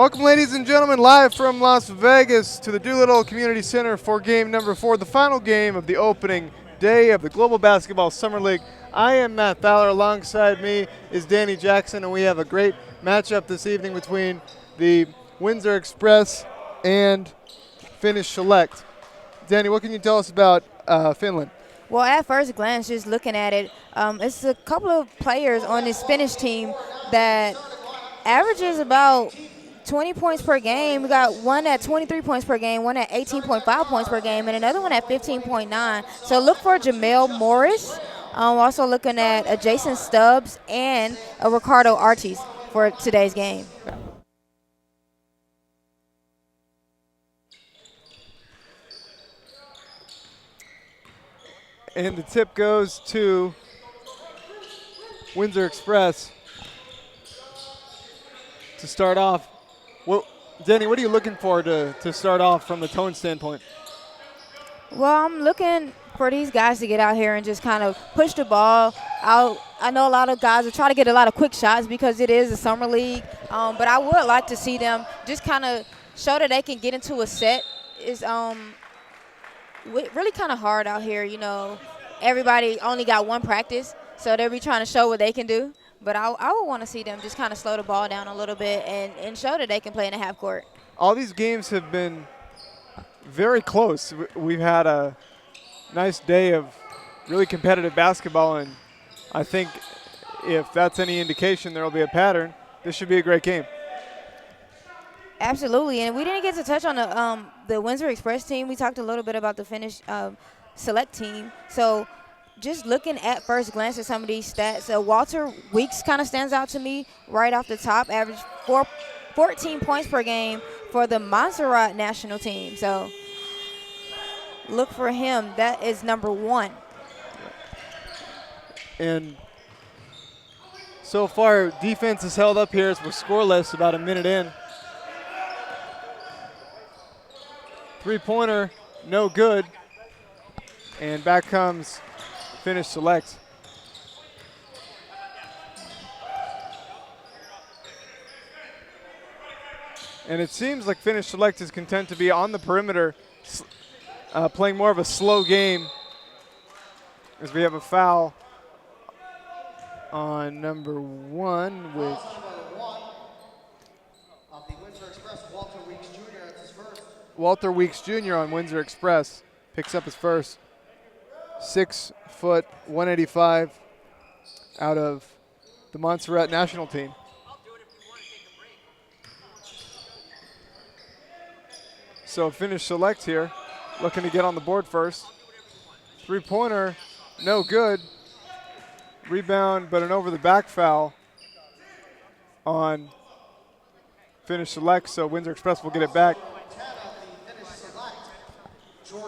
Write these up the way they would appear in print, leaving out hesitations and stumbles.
Welcome, ladies and gentlemen, live from Las Vegas to the Doolittle Community Center for game number 4, the final game of the opening day of the Global Basketball Summer League. I am Matt Fowler. Alongside me is Danny Jackson, and we have a great matchup this evening between the Windsor Express and Finnish Select. Danny, what can you tell us about Finland? Well, at first glance, just looking at it, it's a couple of players on this Finnish team that averages about 20 points per game. We got one at 23 points per game, one at 18.5 points per game, and another one at 15.9. So look for Jamel Morris. Also looking at Jason Stubbs and Ricardo Artis for today's game. And the tip goes to Windsor Express to start off. Well, Danny, what are you looking for to start off from the tone standpoint? Well, I'm looking for these guys to get out here and just kind of push the ball out. I know a lot of guys are trying to get a lot of quick shots because it is a summer league, but I would like to see them just kind of show that they can get into a set. Is really kind of hard out here, you know. Everybody only got one practice, so they'll be trying to show what they can do. But I would want to see them just kind of slow the ball down a little bit and show that they can play in the half court. All these games have been very close. We've had a nice day of really competitive basketball, and I think if that's any indication there will be a pattern, this should be a great game. Absolutely, and we didn't get to touch on the Windsor Express team. We talked a little bit about the Finnish Select team. So just looking at first glance at some of these stats, Walter Weeks kind of stands out to me right off the top, average 14 points per game for the Montserrat national team. So look for him. That is number 1. And so far, defense has held up here as we're scoreless about a minute in. Three-pointer, no good. And back comes Finnish Select. And it seems like Finnish Select is content to be on the perimeter, playing more of a slow game, as we have a foul on number 1 with Walter Weeks Jr. on Windsor Express. Picks up his first. 6 foot, 185 out of the Montserrat national team. So Finnish Select here, looking to get on the board first. Three-pointer, no good. Rebound, but an over-the-back foul on Finnish Select, so Windsor Express will get it back.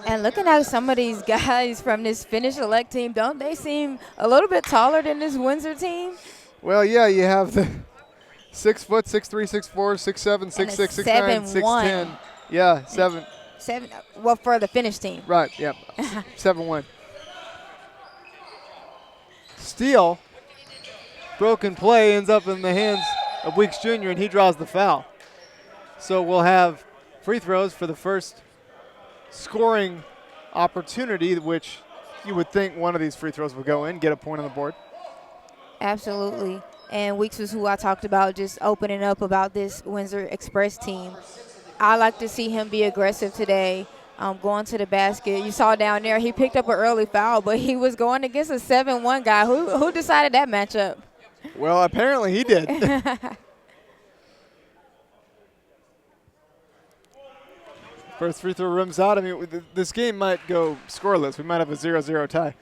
And looking at some of these guys from this Finnish Select team, don't they seem a little bit taller than this Windsor team? Well, yeah, you have the 6 foot, 6'3", 6'4", 6'7", 6'6", 6'9", 6'10". Yeah, 7. Well, for the Finnish team. Right, yeah, 7'1". Steal, broken play, ends up in the hands of Weeks Jr., and he draws the foul. So we'll have free throws for the first scoring opportunity, which you would think one of these free throws would go in, get a point on the board. Absolutely. And Weeks was who I talked about, just opening up about this Windsor Express team. I like to see him be aggressive today, going to the basket. You saw down there he picked up an early foul, but he was going against a 7-1 guy. Who decided that matchup? Well, apparently he did. First free throw rims out. I mean, this game might go scoreless. We might have a 0-0 tie.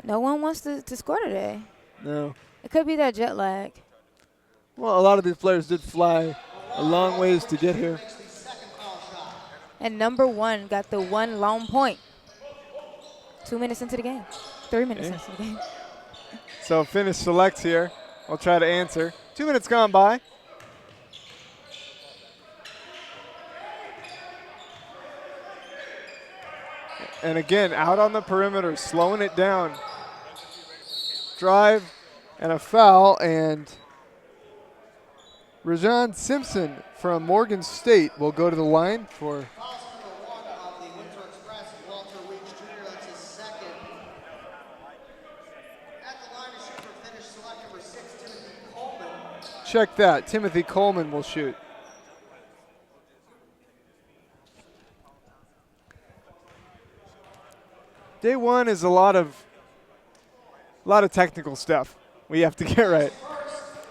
No one wants to score today. No. It could be that jet lag. Well, a lot of these players did fly a long ways to get here. And number 1 got the one long point. 2 minutes into the game. 3 minutes into the game. So Finnish Select here. We'll try to answer. 2 minutes gone by. And again, out on the perimeter, slowing it down. Drive and a foul, and Rajan Simpson from Morgan State will go to the line for check that. Timothy Coleman will shoot. Day one is a lot of technical stuff we have to get right.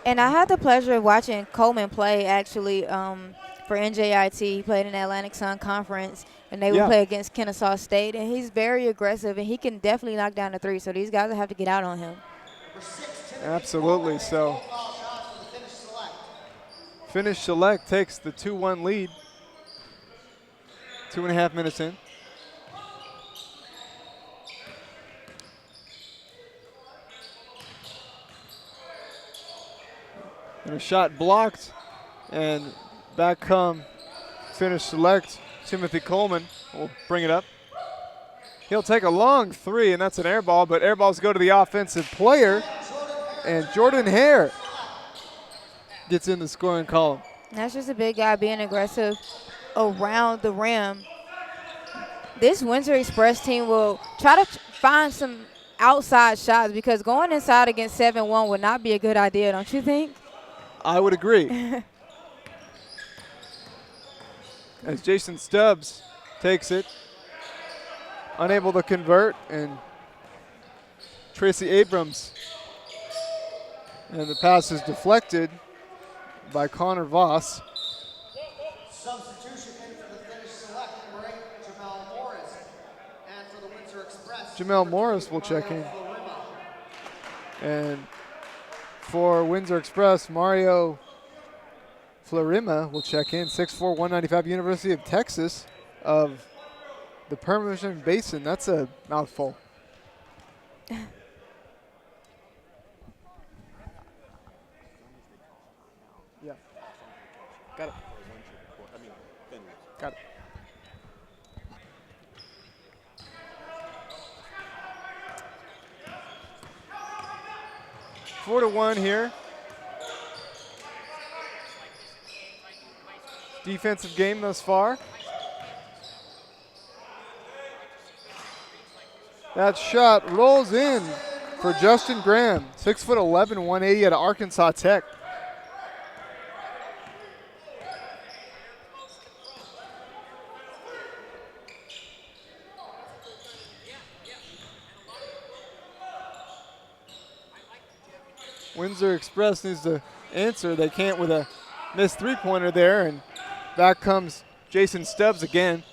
And I had the pleasure of watching Coleman play actually for NJIT. He played in the Atlantic Sun Conference, and they would play against Kennesaw State. And he's very aggressive, and he can definitely knock down the three. So these guys will have to get out on him. Absolutely. So Finish Select takes the 2-1 lead. 2.5 minutes in. And a shot blocked, and back come Finish Select. Timothy Coleman will bring it up. He'll take a long three, and that's an air ball, but air balls go to the offensive player, and Jordan Hare gets in the scoring column. That's just a big guy being aggressive around the rim. This Windsor Express team will try to find some outside shots because going inside against 7-1 would not be a good idea, don't you think? I would agree. As Jason Stubbs takes it, unable to convert, and Tracy Abrams. And the pass is deflected by Connor Voss. Substitution in for the Finish Select, number 8, Jamel Morris. And for the Windsor Express, Jamel Morris will check in. And for Windsor Express, Mario Florima will check in. 6'4", 195, University of Texas of the Permian Basin. That's a mouthful. Yeah. Got it. Got it. Four to 1 here. Defensive game thus far. That shot rolls in for Justin Graham. 6'11", 180 out of Arkansas Tech. Windsor Express needs to answer. They can't with a missed three-pointer there, and back comes Jason Stubbs again.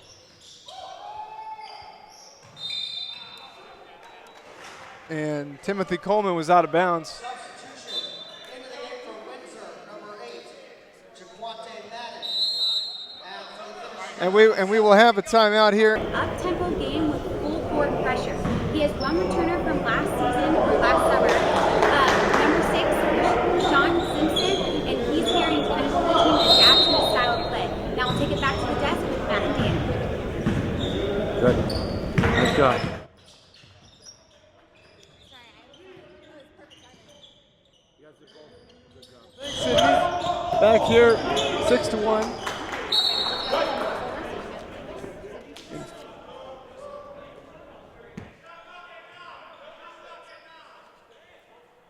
And Timothy Coleman was out of bounds. Substitution into the game for Windsor, number 8, Jaquante Madden. And we will have a timeout here. Up-tempo game with full court pressure. He has one returner from last season or last summer. Number 6, Sean Simpson, and he's here and he's going to help the team adapt to his style of play. Now we'll take it back to the desk with Matt and Dan. Good. Nice job. Back here, 6-1.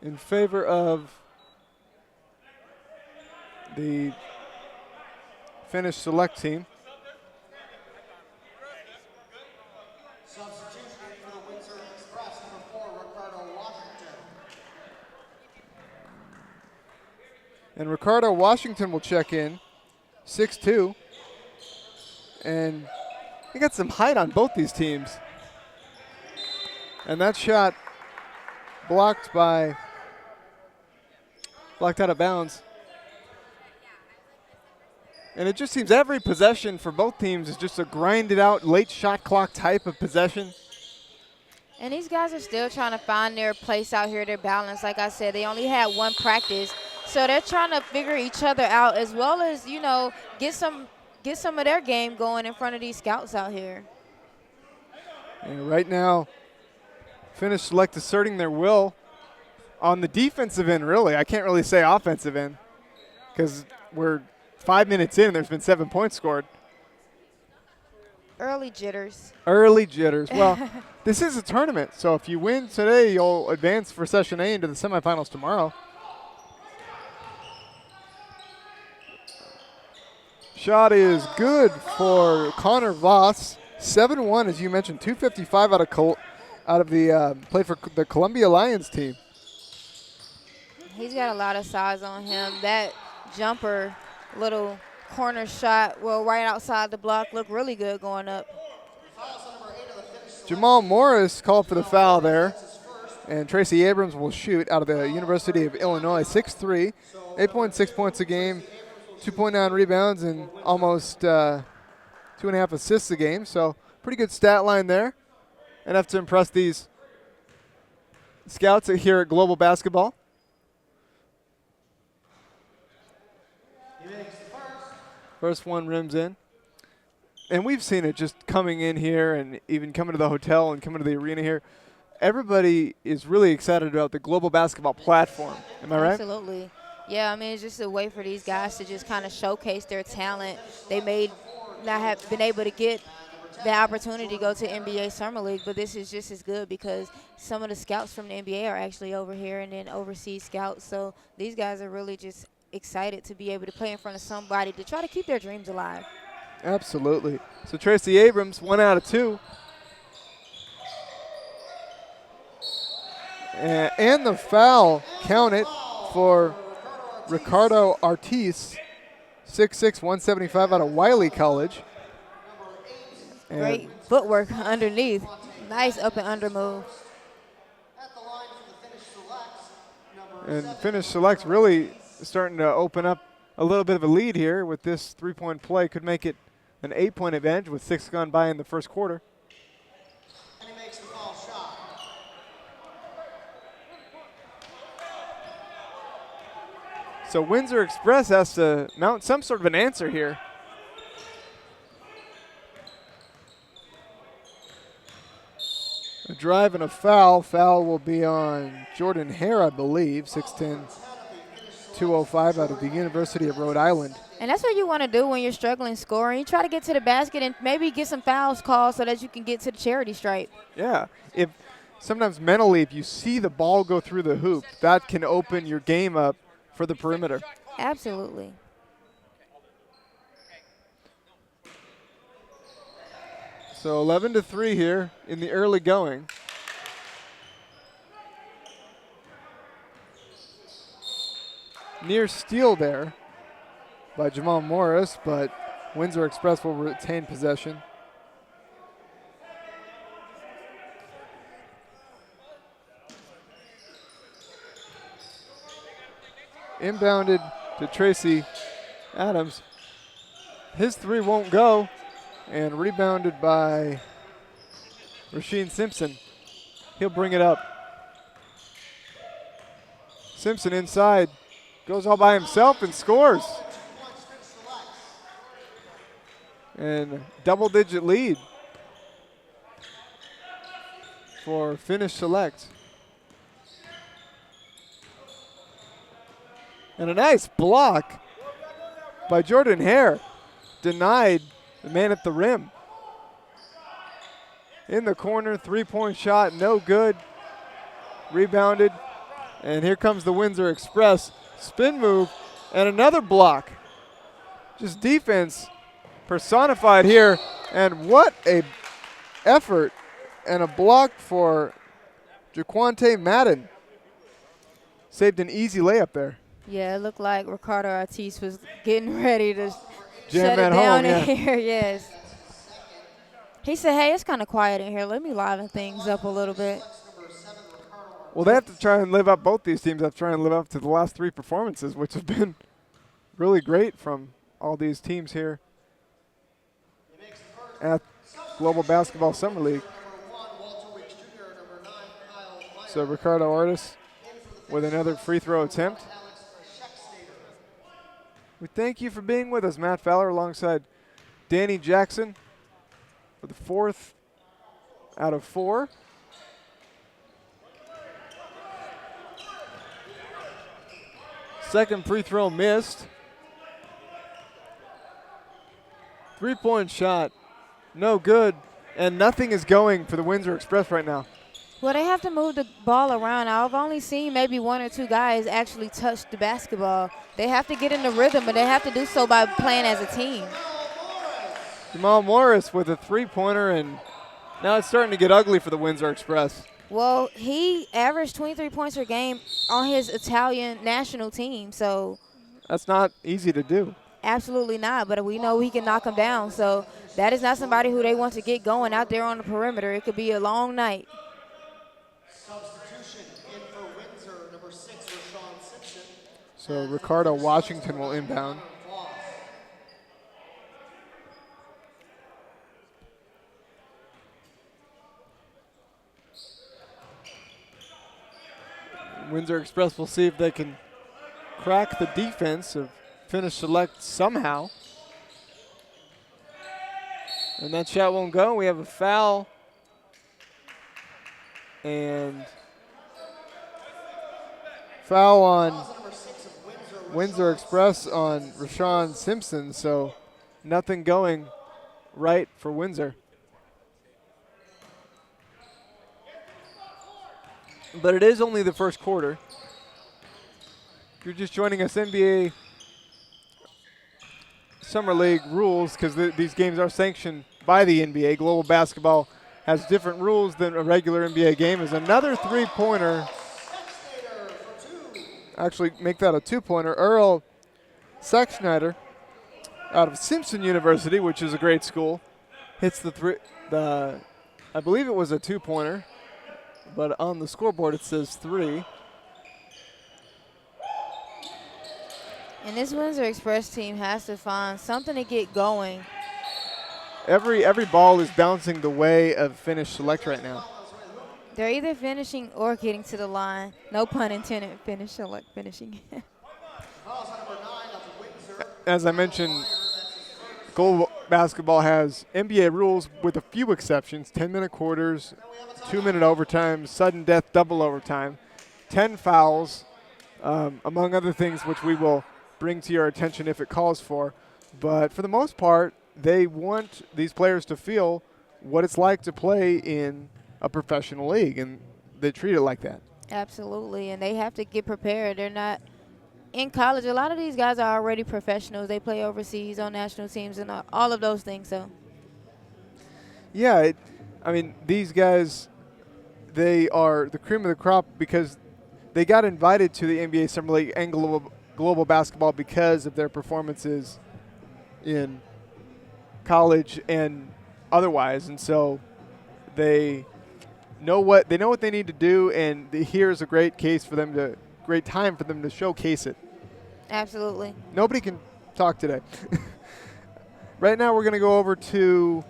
In favor of the Finnish Select team. Substitution in for the Windsor Express, number 4, Ricardo Washington. And Ricardo Washington will check in, 6'2". And he got some height on both these teams. And that shot blocked out of bounds. And it just seems every possession for both teams is just a grinded out late shot clock type of possession. And these guys are still trying to find their place out here, their balance. Like I said, they only had one practice. So they're trying to figure each other out as well as, you know, get some of their game going in front of these scouts out here. And right now, Finnish Select asserting their will on the defensive end, really. I can't really say offensive end because we're 5 minutes in and there's been 7 points scored. Early jitters. Early jitters. Well, this is a tournament, so if you win today, you'll advance for Session A into the semifinals tomorrow. Shot is good for Connor Voss. 7-1, as you mentioned, 255 out of the play for the Columbia Lions team. He's got a lot of size on him. That jumper, little corner shot, well, right outside the block, looked really good going up. Jamal Morris called for the foul there, and Tracy Abrams will shoot out of the University of Illinois. 6'3", 8.6 points a game, 2.9 rebounds, and almost 2.5 assists a game. So pretty good stat line there. Enough to impress these scouts here at Global Basketball. First one rims in. And we've seen it just coming in here and even coming to the hotel and coming to the arena here. Everybody is really excited about the Global Basketball platform. Am I right? Absolutely. Yeah, I mean, it's just a way for these guys to just kind of showcase their talent. They may not have been able to get the opportunity to go to NBA Summer League, but this is just as good because some of the scouts from the NBA are actually over here and then overseas scouts. So these guys are really just excited to be able to play in front of somebody to try to keep their dreams alive. Absolutely. So Tracy Abrams, 1 out of 2. And the foul counted for Ricardo Ortiz, 6'6", 175 out of Wiley College. And great footwork underneath. Nice up and under move. And Finish Select's really starting to open up a little bit of a lead here with this three-point play. Could make it an 8-point advantage with 6 gone by in the first quarter. And he makes the foul shot. So Windsor Express has to mount some sort of an answer here. A drive and a foul. Foul will be on Jordan Hare, I believe, 6'10", 205 out of the University of Rhode Island. And that's what you want to do when you're struggling scoring. You try to get to the basket and maybe get some fouls called so that you can get to the charity stripe. Yeah. If sometimes mentally, if you see the ball go through the hoop, that can open your game up for the perimeter. Absolutely. So 11-3 here in the early going. Near steal there by Jamal Morris, but Windsor Express will retain possession. Inbounded to Tracy Adams. His three won't go, and rebounded by Rasheed Simpson. He'll bring it up. Simpson inside, goes all by himself and scores. And double-digit lead for Finish Select. And a nice block by Jordan Hare. Denied the man at the rim. In the corner, three-point shot, no good. Rebounded. And here comes the Windsor Express. Spin move and another block. Just defense personified here. And what a effort and a block for Jaquante Madden. Saved an easy layup there. Yeah, it looked like Ricardo Ortiz was getting ready to Jam shut that it down home, yeah. in here. Yes. He said, hey, it's kind of quiet in here. Let me liven things up a little bit. Well, they have to try and live up, both these teams have to try and live up to the last three performances, which have been really great from all these teams here at Global Basketball Summer League. So Ricardo Ortiz with another free throw attempt. We thank you for being with us, Matt Fowler, alongside Danny Jackson for the 4th out of 4. Second free throw missed Three-point shot, no good, and nothing is going for the Windsor Express right now. Well, they have to move the ball around. I've only seen maybe one or two guys actually touch the basketball. They have to get in the rhythm, but they have to do so by playing as a team. Jamal Morris with a three-pointer, and now it's starting to get ugly for the Windsor Express. Well, he averaged 23 points per game on his Italian national team, so. That's not easy to do. Absolutely not, but we know he can knock them down, so that is not somebody who they want to get going out there on the perimeter. It could be a long night. Substitution in for Windsor, number 6, Rashawn Simpson. So Ricardo Washington will inbound. Windsor Express will see if they can crack the defense of Finish Select somehow. And that shot won't go. We have a foul. And foul on Windsor Express on Rashawn Simpson. So nothing going right for Windsor. But it is only the first quarter. If you're just joining us, NBA Summer League rules, because these games are sanctioned by the NBA. Global basketball has different rules than a regular NBA game. Is another three-pointer. Actually, make that a two-pointer. Earl Sexschneider out of Simpson University, which is a great school, hits the I believe it was a two-pointer, but on the scoreboard it says 3. And this Windsor Express team has to find something to get going. Every ball is bouncing the way of Finish Select right now. They're either finishing or getting to the line. No pun intended, Finish Select finishing. As I mentioned, global basketball has NBA rules with a few exceptions: 10-minute quarters, 2-minute overtime, sudden death, double overtime, 10 fouls, among other things which we will bring to your attention if it calls for. But for the most part, they want these players to feel what it's like to play in a professional league, and they treat it like that. Absolutely, and they have to get prepared. They're not in college. A lot of these guys are already professionals. They play overseas on national teams and all of those things. So, yeah, I mean, these guys, they are the cream of the crop because they got invited to the NBA Summer League and global basketball because of their performances in college and otherwise, and so they know what they need to do, and here's a great time for them to showcase it. absolutely. Nobody can talk today. Right now we're going to go over to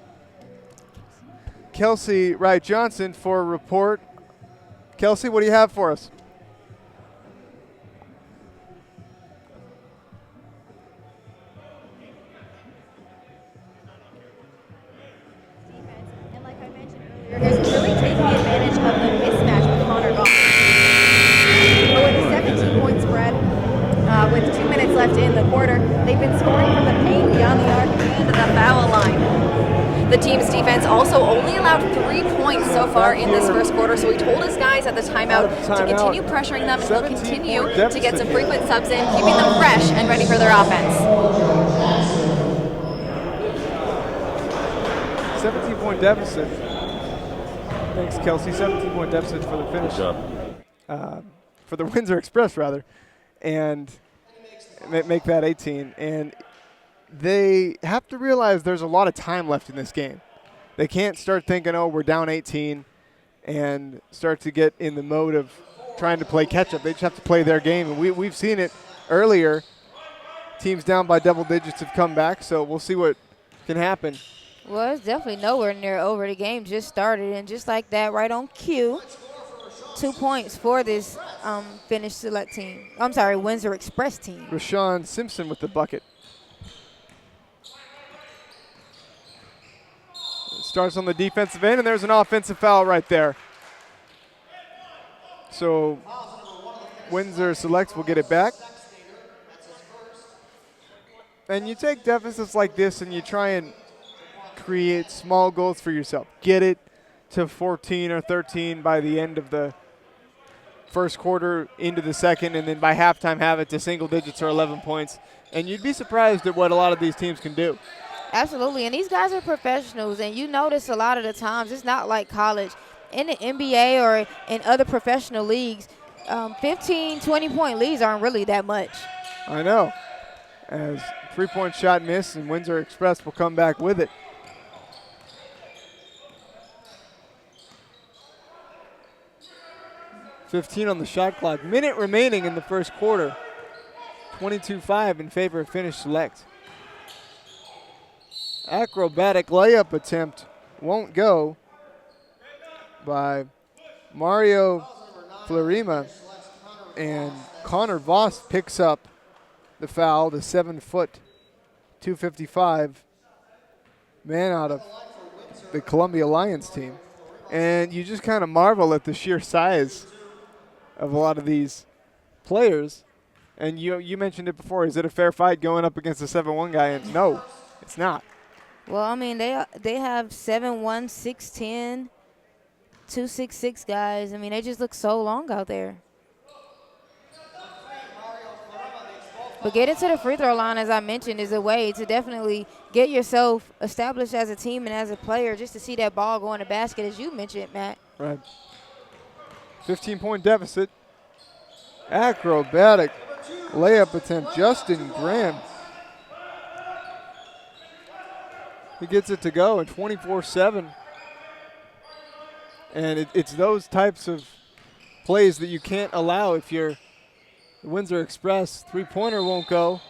Kelsey Wright Johnson for a report. Kelsey, what do you have for us? Is really taking advantage of the mismatch with Connor Goff. But with a 17-point spread, with 2 minutes left in the quarter, they've been scoring from the paint, beyond the arc, and the foul line. The team's defense also only allowed 3 points so far in this first quarter, so he told his guys at the timeout to continue pressuring them, and he'll continue to get some frequent subs in, keeping them fresh and ready for their offense. 17-point deficit. Thanks, Kelsey. 17-point deficit for the finish. For the Windsor Express, rather. And make that 18. And they have to realize there's a lot of time left in this game. They can't start thinking, oh, we're down 18, and start to get in the mode of trying to play catch-up. They just have to play their game. And we've seen it earlier. Teams down by double digits have come back, so we'll see what can happen. Well, it's definitely nowhere near over. The game just started, and just like that, right on cue, 2 points for this Finish Select team. I'm sorry, Windsor Express team. Rashawn Simpson with the bucket. Starts on the defensive end, and there's an offensive foul right there. So Windsor Selects will get it back. And you take deficits like this and you try and create small goals for yourself. Get it to 14 or 13 by the end of the first quarter into the second, and then by halftime have it to single digits or 11 points. And you'd be surprised at what a lot of these teams can do. Absolutely, and these guys are professionals, and you notice a lot of the times it's not like college. In the NBA or in other professional leagues, 15, 20-point leads aren't really that much. I know. As three-point shot missed, and Windsor Express will come back with it. .15 on the shot clock. Minute remaining in the first quarter. 22-5 in favor of Finish Select. Acrobatic layup attempt won't go by Mario Florima, and Connor Voss picks up the foul, the 7-foot, 255 man out of the Columbia Lions team. And you just kind of marvel at the sheer size of a lot of these players. And you mentioned it before. Is it a fair fight going up against a 7'1" guy? And no, it's not. Well, I mean, they have 7'1", 6'10", 266 guys. I mean, they just look so long out there. But getting to the free throw line, as I mentioned, is a way to definitely get yourself established as a team and as a player, just to see that ball go in the basket, as you mentioned, Matt. Right. 15-point deficit. Acrobatic layup attempt, Justin Graham. He gets it to go at 24-7. And it's those types of plays that you can't allow if you're the Windsor Express. Three-pointer won't go.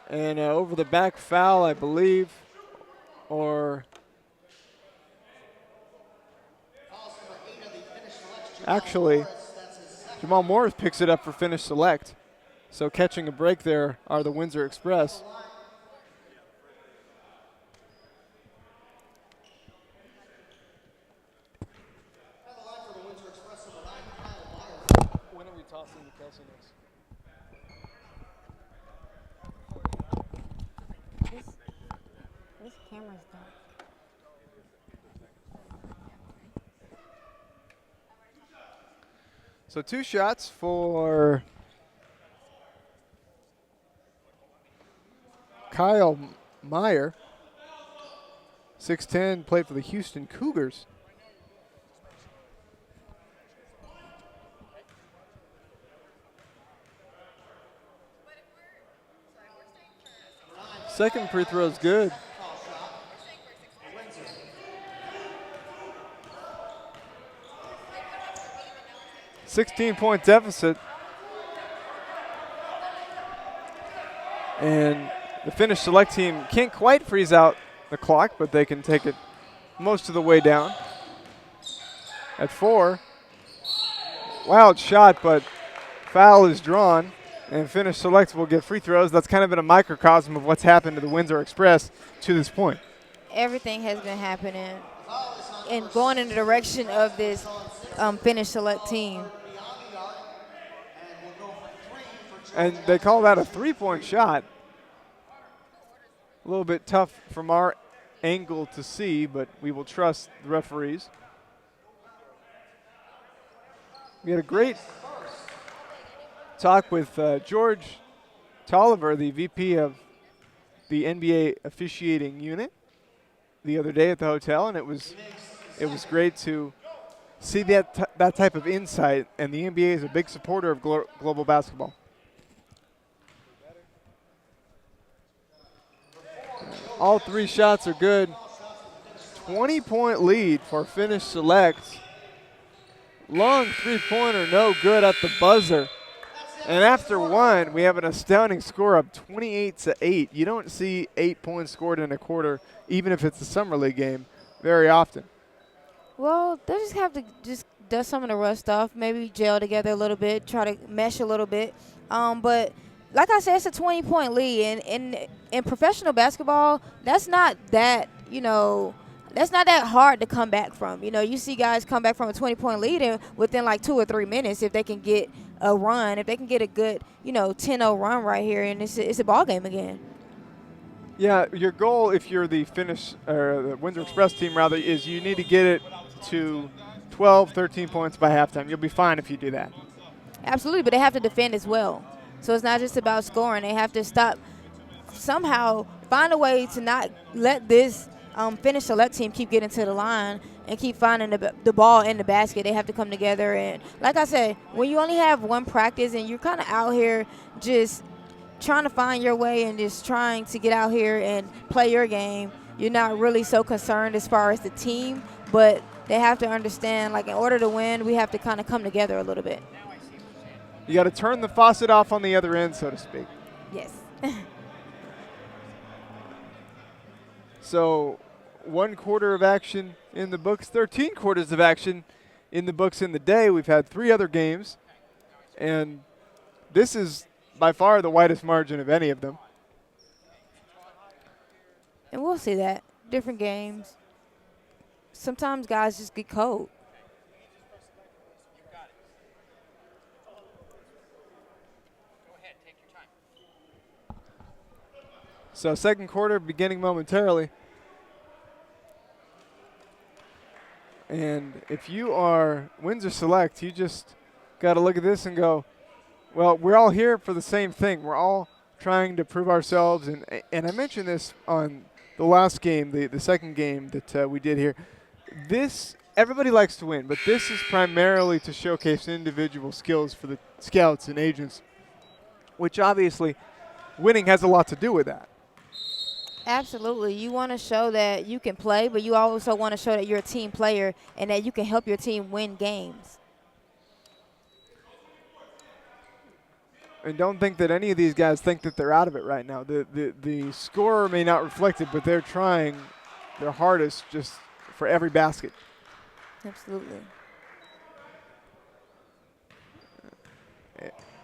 And over the back foul, I believe, or actually, Jamal Morris picks it up for Finish Select. So catching a break there are the Windsor Express. When are we tossing the Kelsey next? This camera's done. So 2 shots for Kyle Meyer. 6'10", played for the Houston Cougars. Second free throw is good. .16 deficit. And the Finish Select team can't quite freeze out the clock, but they can take it most of the way down. At 4. Wild shot, but foul is drawn. And Finish Select will get free throws. That's kind of been a microcosm of what's happened to the Windsor Express to this point. Everything has been happening and going in the direction of this Finish Select team. And they call that a 3-point shot. A little bit tough from our angle to see, but we will trust the referees. We had a great talk with George Tolliver, the VP of the NBA officiating unit, the other day at the hotel, and it was great to see that type of insight. And the NBA is a big supporter of global basketball. All 3 shots are good. 20-point lead for Finish Select. Long three-pointer, no good at the buzzer. And after one, we have an astounding score of 28-8. You don't see 8 points scored in a quarter, even if it's a summer league game, very often. Well, they just have to just dust some of the rust off, maybe gel together a little bit, try to mesh a little bit. But like I said, it's a 20-point lead. And in professional basketball, that's not that, that's not that hard to come back from. You see guys come back from a 20-point lead and within like 2 or 3 minutes if they can get a run, if they can get a good, 10-0 run right here, and it's a ball game again. Yeah, your goal, if you're the Finnish or the Windsor Express team rather, is you need to get it to 12, 13 points by halftime. You'll be fine if you do that. Absolutely, but they have to defend as well. So it's not just about scoring. They have to stop, somehow find a way to not let this Finnish select team keep getting to the line and keep finding the ball in the basket. They have to come together. And like I said, when you only have one practice and you're kind of out here just trying to find your way and just trying to get out here and play your game, you're not really so concerned as far as the team. But they have to understand, like, in order to win, we have to kind of come together a little bit. You got to turn the faucet off on the other end, so to speak. Yes. So 1 quarter of action in the books, 13 quarters of action in the books in the day. We've had 3 other games, and this is by far the widest margin of any of them. And we'll see that. Different games. Sometimes guys just get cold. So second quarter beginning momentarily. And if you are Windsor Select, you just got to look at this and go, well, we're all here for the same thing. We're all trying to prove ourselves. And I mentioned this on the last game, the second game that we did here. Everybody likes to win, but this is primarily to showcase individual skills for the scouts and agents, which obviously winning has a lot to do with that. Absolutely. You want to show that you can play, but you also want to show that you're a team player and that you can help your team win games. And don't think that any of these guys think that they're out of it right now. The scorer may not reflect it, but they're trying their hardest just for every basket. Absolutely.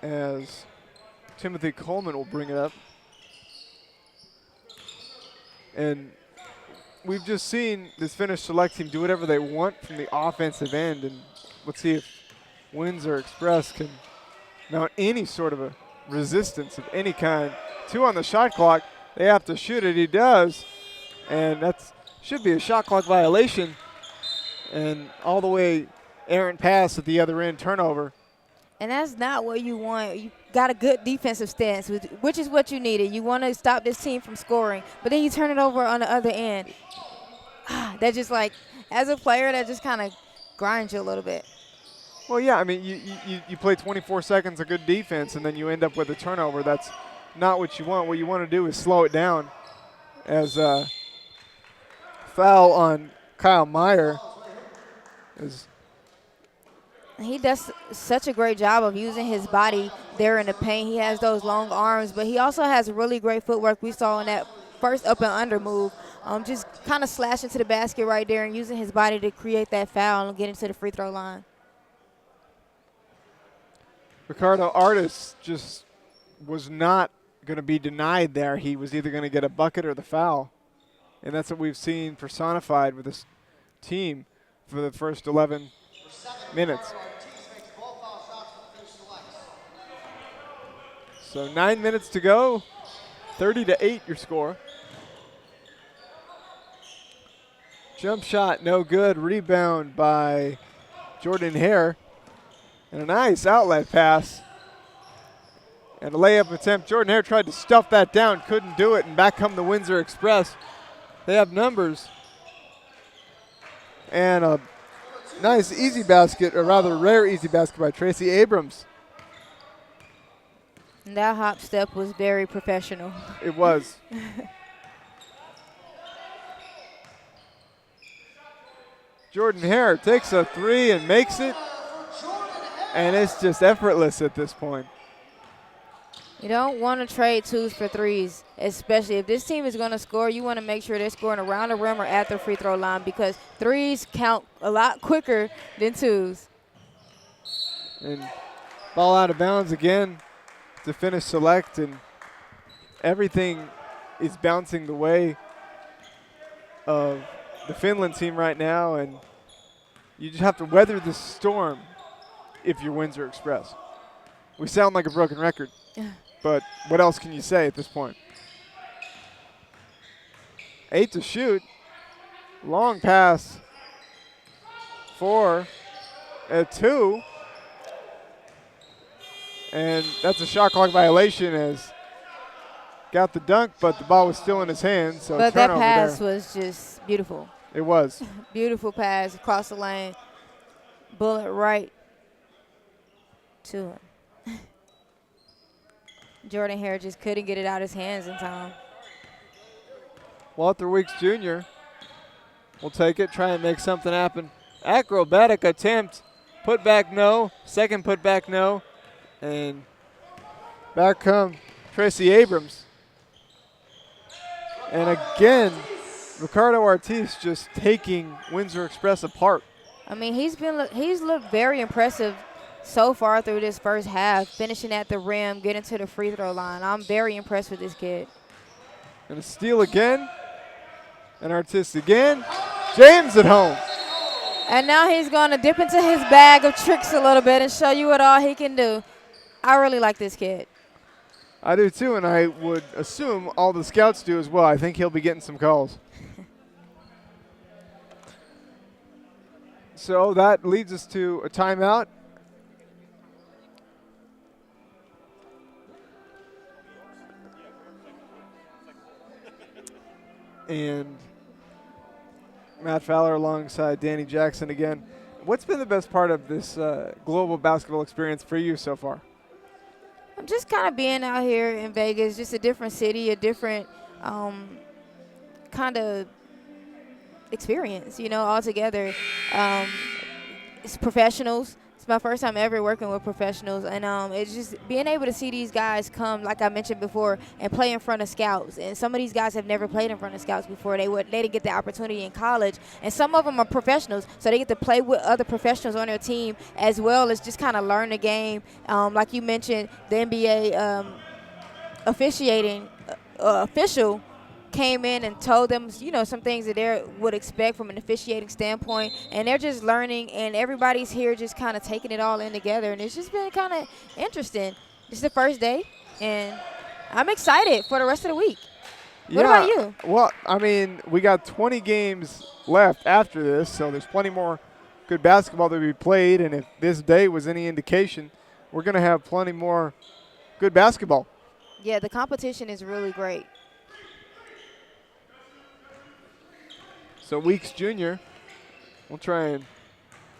As Timothy Coleman will bring it up. And we've just seen this Finnish select team do whatever they want from the offensive end. And let's see if Windsor Express can mount any sort of a resistance of any kind. 2 on the shot clock. They have to shoot it. He does. And that should be a shot clock violation. And all the way errant pass at the other end, turnover. And that's not what you want. You got a good defensive stance, which is what you needed. You want to stop this team from scoring, but then you turn it over on the other end. That just, like, as a player, that just kind of grinds you a little bit. Well, yeah, I mean, you play 24 seconds of good defense, and then you end up with a turnover. That's not what you want. What you want to do is slow it down. As foul on Kyle Meyer. He does such a great job of using his body there in the paint. He has those long arms, but he also has really great footwork. We saw in that first up and under move, just kind of slashing to the basket right there and using his body to create that foul and get into the free throw line. Ricardo Artis just was not going to be denied there. He was either going to get a bucket or the foul. And that's what we've seen personified with this team for the first 11 minutes. So 9 minutes to go, 30-8 your score. Jump shot, no good. Rebound by Jordan Hare. And a nice outlet pass. And a layup attempt. Jordan Hare tried to stuff that down, couldn't do it, and back come the Windsor Express. They have numbers. And a nice easy basket, or rather rare easy basket by Tracy Abrams. And that hop step was very professional. It was. Jordan Hare takes a 3 and makes it. And it's just effortless at this point. You don't want to trade 2s for 3s, especially if this team is going to score. You want to make sure they're scoring around the rim or at the free throw line because 3s count a lot quicker than 2s. And ball out of bounds again to finish select, and everything is bouncing the way of the Finland team right now, and you just have to weather the storm if you're Windsor Express. We sound like a broken record. But what else can you say at this point? 8 to shoot. Long pass. 4 at 2. And that's a shot clock violation as got the dunk, but the ball was still in his hands. So but that turnover pass there. was just beautiful. It was. Beautiful pass across the lane. Bullet right to him. Jordan Hare just couldn't get it out of his hands in time. Walter Weeks Jr. will take it, try and make something happen. Acrobatic attempt. Put back no. Second put back no. And back come Tracy Abrams. And again, Ricardo Ortiz just taking Windsor Express apart. I mean, he's looked very impressive so far through this first half, finishing at the rim, getting to the free throw line. I'm very impressed with this kid. And a steal again. And Ortiz again. James at home. And now he's going to dip into his bag of tricks a little bit and show you what all he can do. I really like this kid. I do too, and I would assume all the scouts do as well. I think he'll be getting some calls. So that leads us to a timeout. And Matt Fowler alongside Danny Jackson again. What's been the best part of this global basketball experience for you so far? I'm just kind of being out here in Vegas, just a different city, a different kind of experience, you know, altogether. It's professionals. It's my first time ever working with professionals, and it's just being able to see these guys come, like I mentioned before, and play in front of scouts. And some of these guys have never played in front of scouts before. They didn't get the opportunity in college, and some of them are professionals, so they get to play with other professionals on their team as well as just kind of learn the game. Like you mentioned, the NBA officiating official came in and told them, you know, some things that they would expect from an officiating standpoint, and they're just learning, and everybody's here just kind of taking it all in together, and it's just been kind of interesting. It's the first day, and I'm excited for the rest of the week. What about you? Well, I mean, we got 20 games left after this, so there's plenty more good basketball to be played, and if this day was any indication, we're going to have plenty more good basketball. Yeah, the competition is really great. So Weeks Jr. will try and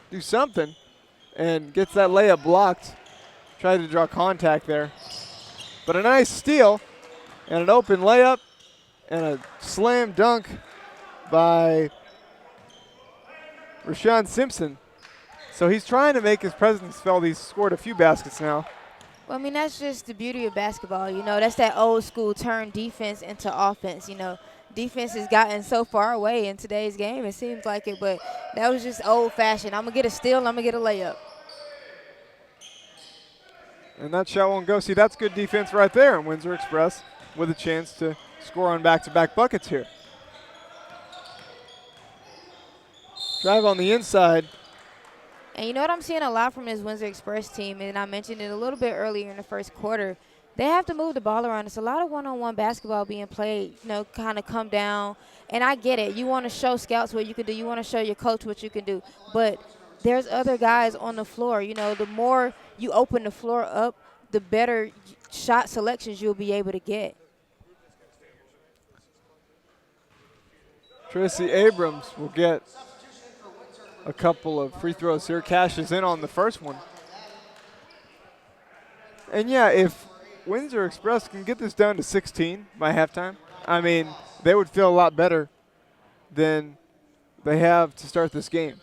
do something and gets that layup blocked. Tried to draw contact there. But a nice steal and an open layup and a slam dunk by Rashawn Simpson. So he's trying to make his presence felt. He's scored a few baskets now. Well, I mean, that's just the beauty of basketball. You know, that's that old school turn defense into offense, you know. Defense has gotten so far away in today's game, it seems like it, but that was just old-fashioned. I'm going to get a steal, I'm going to get a layup. And that shot won't go. See, that's good defense right there. And Windsor Express with a chance to score on back-to-back buckets here. Drive on the inside. And you know what I'm seeing a lot from this Windsor Express team, and I mentioned it a little bit earlier in the first quarter, they have to move the ball around. It's a lot of one-on-one basketball being played, you know, kind of come down. And I get it. You want to show scouts what you can do. You want to show your coach what you can do. But there's other guys on the floor. You know, the more you open the floor up, the better shot selections you'll be able to get. Tracy Abrams will get a couple of free throws here. Cashes in on the first one. And, yeah, if Windsor Express can get this down to 16 by halftime, I mean, they would feel a lot better than they have to start this game.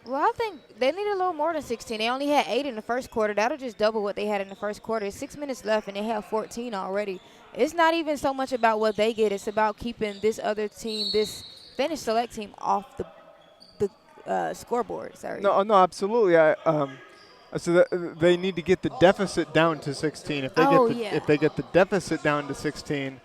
Well, I think they need a little more than 16. They only had 8 in the first quarter. That'll just double what they had in the first quarter. It's 6 minutes left, and they have 14 already. It's not even so much about what they get. It's about keeping this other team, this Finnish select team, off the scoreboard. Sorry. No, absolutely. So they need to get the deficit down to 16. If they get the deficit down to 16,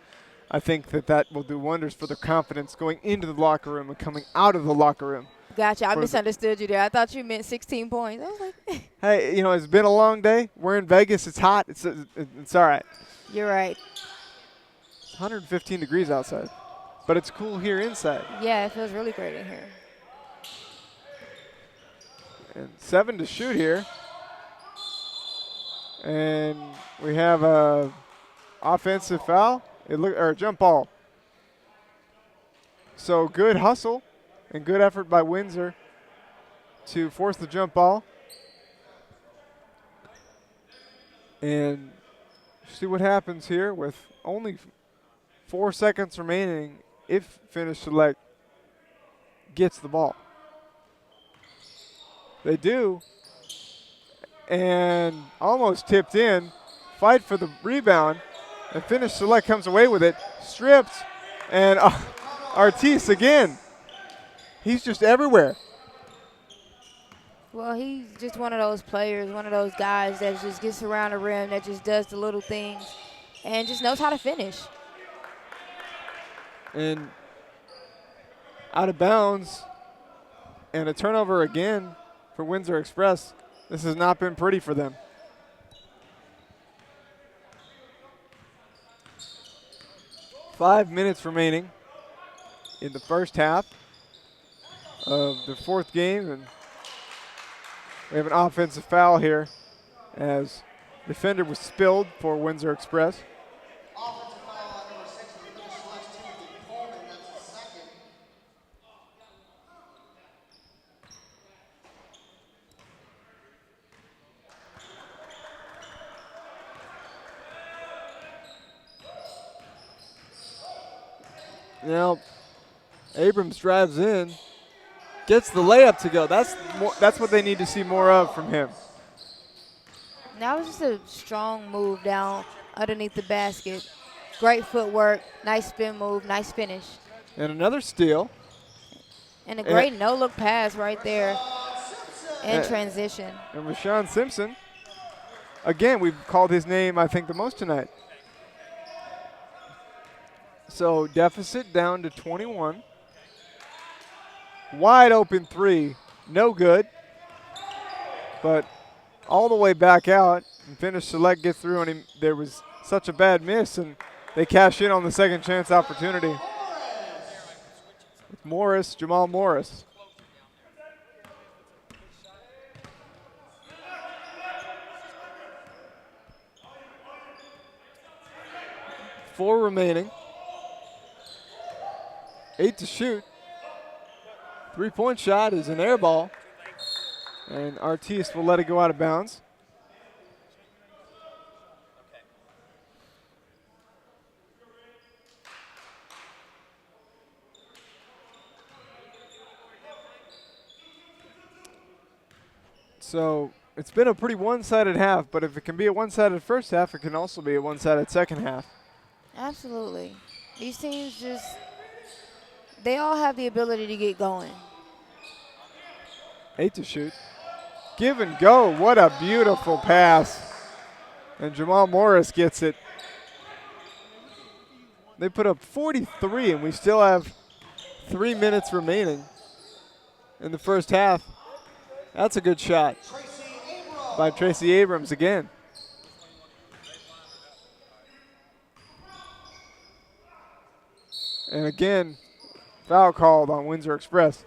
I think that will do wonders for their confidence going into the locker room and coming out of the locker room. Gotcha. I misunderstood you there. I thought you meant 16 points. I was like, hey, you know, it's been a long day. We're in Vegas. It's hot. It's all right. You're right. 115 degrees outside, but it's cool here inside. Yeah, it feels really great in here. And 7 to shoot here. And we have a offensive foul, or a jump ball. So good hustle and good effort by Windsor to force the jump ball. And see what happens here with only 4 seconds remaining if Finish Select gets the ball. They do. And almost tipped in. Fight for the rebound. And Finish Select comes away with it. Stripped. And Artis again. He's just everywhere. Well, he's just one of those players, one of those guys that just gets around the rim, that just does the little things and just knows how to finish. And out of bounds. And a turnover again for Windsor Express. This has not been pretty for them. Five minutes remaining in the first half of the fourth game, and we have an offensive foul here as defender was spilled for Windsor Express. Offensive foul on number 6 for the Finish Select Timothy Coleman. That's the second. Now, Abrams drives in, gets the layup to go. That's what they need to see more of from him. That was just a strong move down underneath the basket. Great footwork, nice spin move, nice finish. And another steal. And a great no-look pass right there in transition. And Rashawn Simpson, again, we've called his name, I think, the most tonight. So deficit down to 21. Wide open three, no good. But all the way back out, and Finish Select gets through, and there was such a bad miss, and they cash in on the second chance opportunity. With Morris, Jamal Morris. Four remaining. 8 to shoot. Three-point shot is an air ball. And Artis will let it go out of bounds. So it's been a pretty one-sided half, but if it can be a one-sided first half, it can also be a one-sided second half. Absolutely. These teams they all have the ability to get going. 8 to shoot. Give and go. What a beautiful pass. And Jamal Morris gets it. They put up 43, and we still have 3 minutes remaining in the first half. That's a good shot by Tracy Abrams again. And again, foul called on Windsor Express.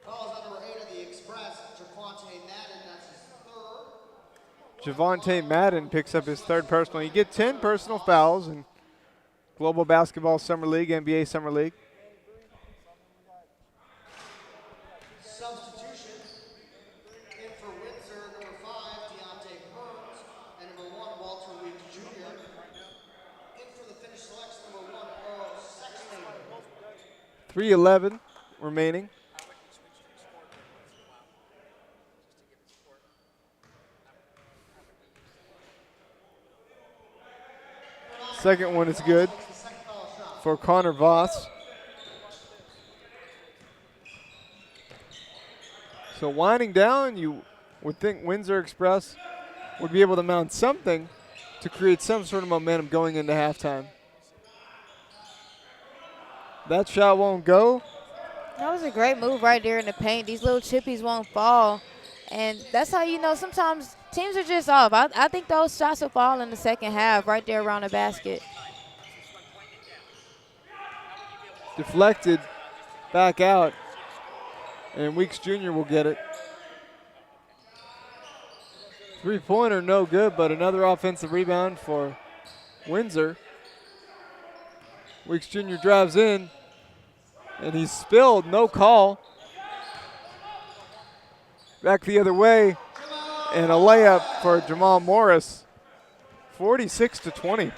Calls on number 8 of the Express, Jaquante Madden. That's his third. Javante Madden picks up his third personal. You get 10 personal fouls in Global Basketball Summer League, NBA Summer League. Substitution. In for Windsor, number 5, Deontay Burns, and number 1, Walter Weeks Jr. In for the Finish Selects, number 1, Earl Sexton. 3:11 remaining. Second one is good for Connor Voss. So winding down, you would think Windsor Express would be able to mount something to create some sort of momentum going into halftime. That shot won't go. That was a great move right there in the paint. These little chippies won't fall. And that's how you know sometimes Teams are just off. I think those shots will fall in the second half right there around the basket. Deflected back out, and Weeks Jr. will get it. Three-pointer, no good, but another offensive rebound for Windsor. Weeks Jr. drives in, and he's spilled, no call. Back the other way, and a layup for Jamal Morris, 46-20.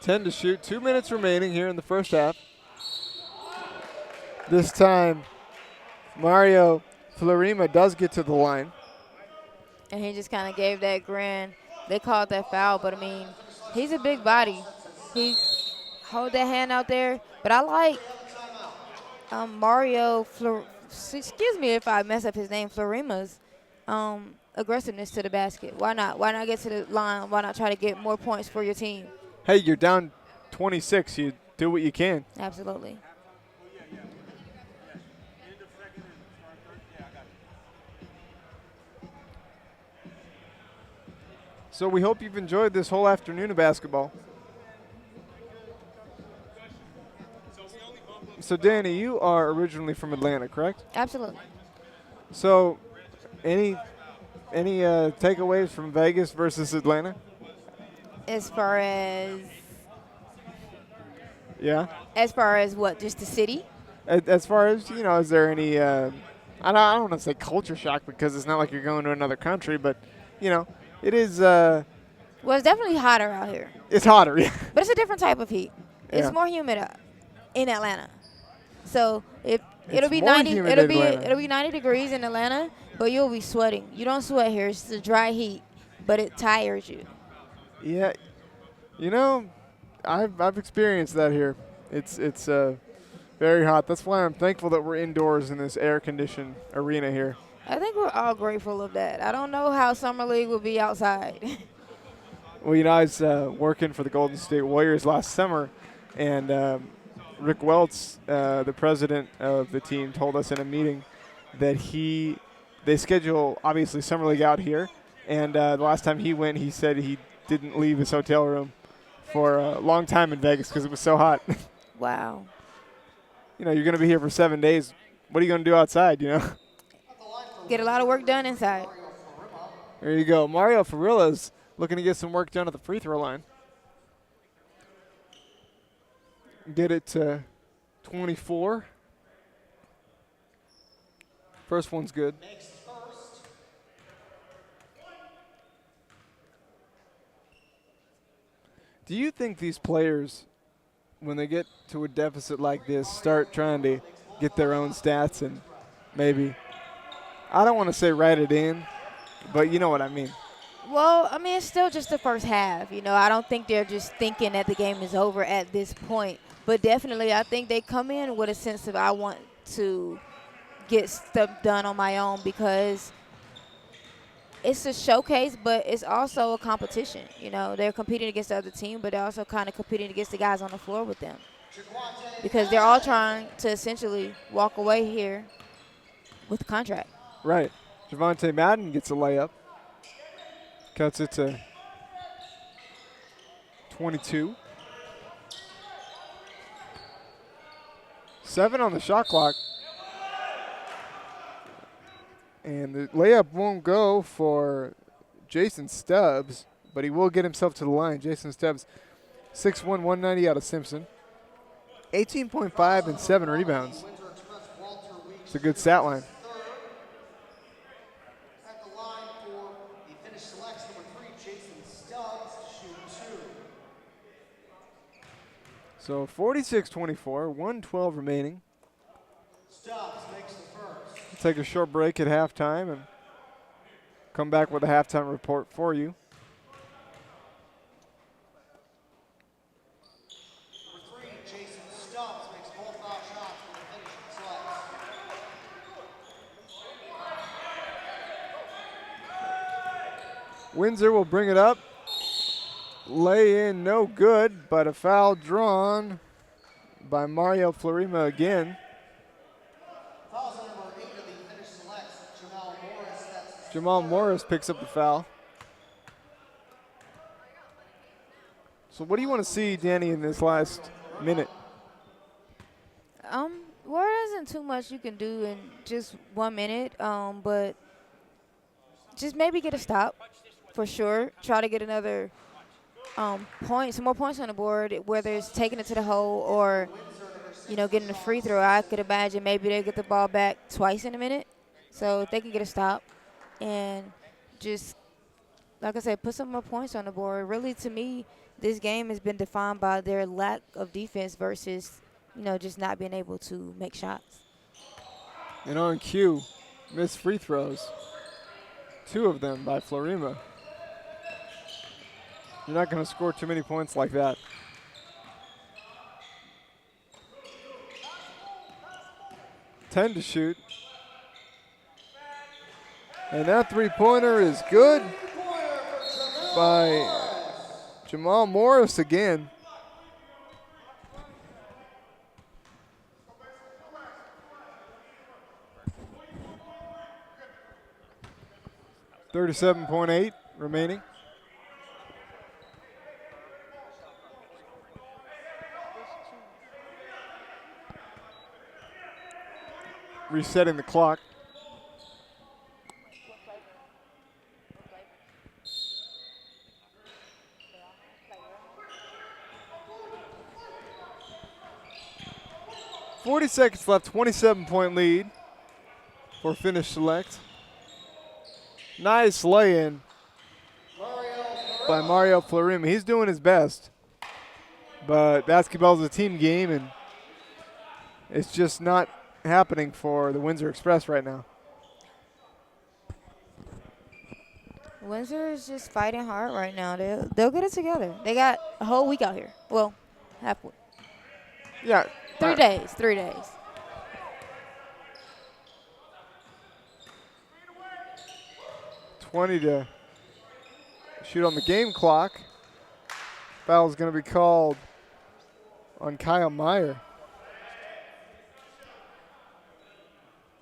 10 to shoot, 2 minutes remaining here in the first half. This time, Mario Florima does get to the line. And he just kind of gave that grin. They called that foul, but I mean, he's a big body. He hold that hand out there. But I like Mario, excuse me if I mess up his name, Florima's aggressiveness to the basket. Why not? Why not get to the line? Why not try to get more points for your team? Hey, you're down 26. You do what you can. Absolutely. So we hope you've enjoyed this whole afternoon of basketball. So Danny, you are originally from Atlanta, correct? Absolutely. So any takeaways from Vegas versus Atlanta? As far as what? Just the city? As far as, is there any, I don't want to say culture shock because it's not like you're going to another country, but, it is. Well, it's definitely hotter out here. It's hotter, yeah. But it's a different type of heat. It's Yeah. more humid in Atlanta. So it'll be more 90. humid in Atlanta. It'll be 90 degrees in Atlanta, but you'll be sweating. You don't sweat here. It's the dry heat, but it tires you. Yeah, I've experienced that here. It's very hot. That's why I'm thankful that we're indoors in this air-conditioned arena here. I think we're all grateful of that. I don't know how Summer League will be outside. Well, I was working for the Golden State Warriors last summer, and Rick Welts, the president of the team, told us in a meeting that they schedule, obviously, Summer League out here, and the last time he went, he said he didn't leave his hotel room for a long time in Vegas because it was so hot. Wow. You're going to be here for 7 days. What are you going to do outside, Get a lot of work done inside. There you go. Mario Farilla's looking to get some work done at the free throw line. Get it to 24. First one's good. Do you think these players, when they get to a deficit like this, start trying to get their own stats and maybe, I don't want to say write it in, but you know what I mean? Well, I mean, it's still just the first half. I don't think they're just thinking that the game is over at this point. But definitely, I think they come in with a sense of I want to get stuff done on my own because it's a showcase, but it's also a competition. They're competing against the other team, but they're also kind of competing against the guys on the floor with them because they're all trying to essentially walk away here with a contract. Right. Javante Madden gets a layup. Cuts it to 22. 7 on the shot clock. And the layup won't go for Jason Stubbs, but he will get himself to the line. Jason Stubbs, 6'1", 190 out of Simpson. 18.5 and 7 rebounds. It's a good stat line. At the line for the finish selects number 3, Jason Stubbs, shoot 2. So 46-24, 112 remaining. Stubbs makes the first. Take a short break at halftime and come back with a halftime report for you. Number 3, Jason Stubbs makes both foul shots for the finish selects. Windsor will bring it up. Lay in, no good, but a foul drawn by Mario Florima again. Fouls on number 8 of the finish selects, Jamal Morris. That's his Jamal Morris picks up the foul. So what do you want to see, Danny, in this last minute? Well, there isn't too much you can do in just 1 minute, but just maybe get a stop for sure. Try to get another point, some more points on the board, whether it's taking it to the hole or, getting a free throw. I could imagine maybe they get the ball back twice in a minute. So if they can get a stop and just, like I said, put some more points on the board. Really, to me, this game has been defined by their lack of defense versus, just not being able to make shots. And on cue, missed free throws. 2 of them by Florima. You're not going to score too many points like that. Ten to shoot. And that three-pointer is good by Jamal Morris again. $37.8 remaining. Resetting the clock. .40 seconds left, 27-point lead for finish select. Nice lay-in by Mario Florima. He's doing his best, but basketball is a team game, and it's just not happening for the Windsor Express right now. Windsor is just fighting hard right now. They'll get it together. They got a whole week out here. Well, halfway. Yeah. 3 days. 3 days. .20 to shoot on the game clock. Foul is going to be called on Kyle Meyer.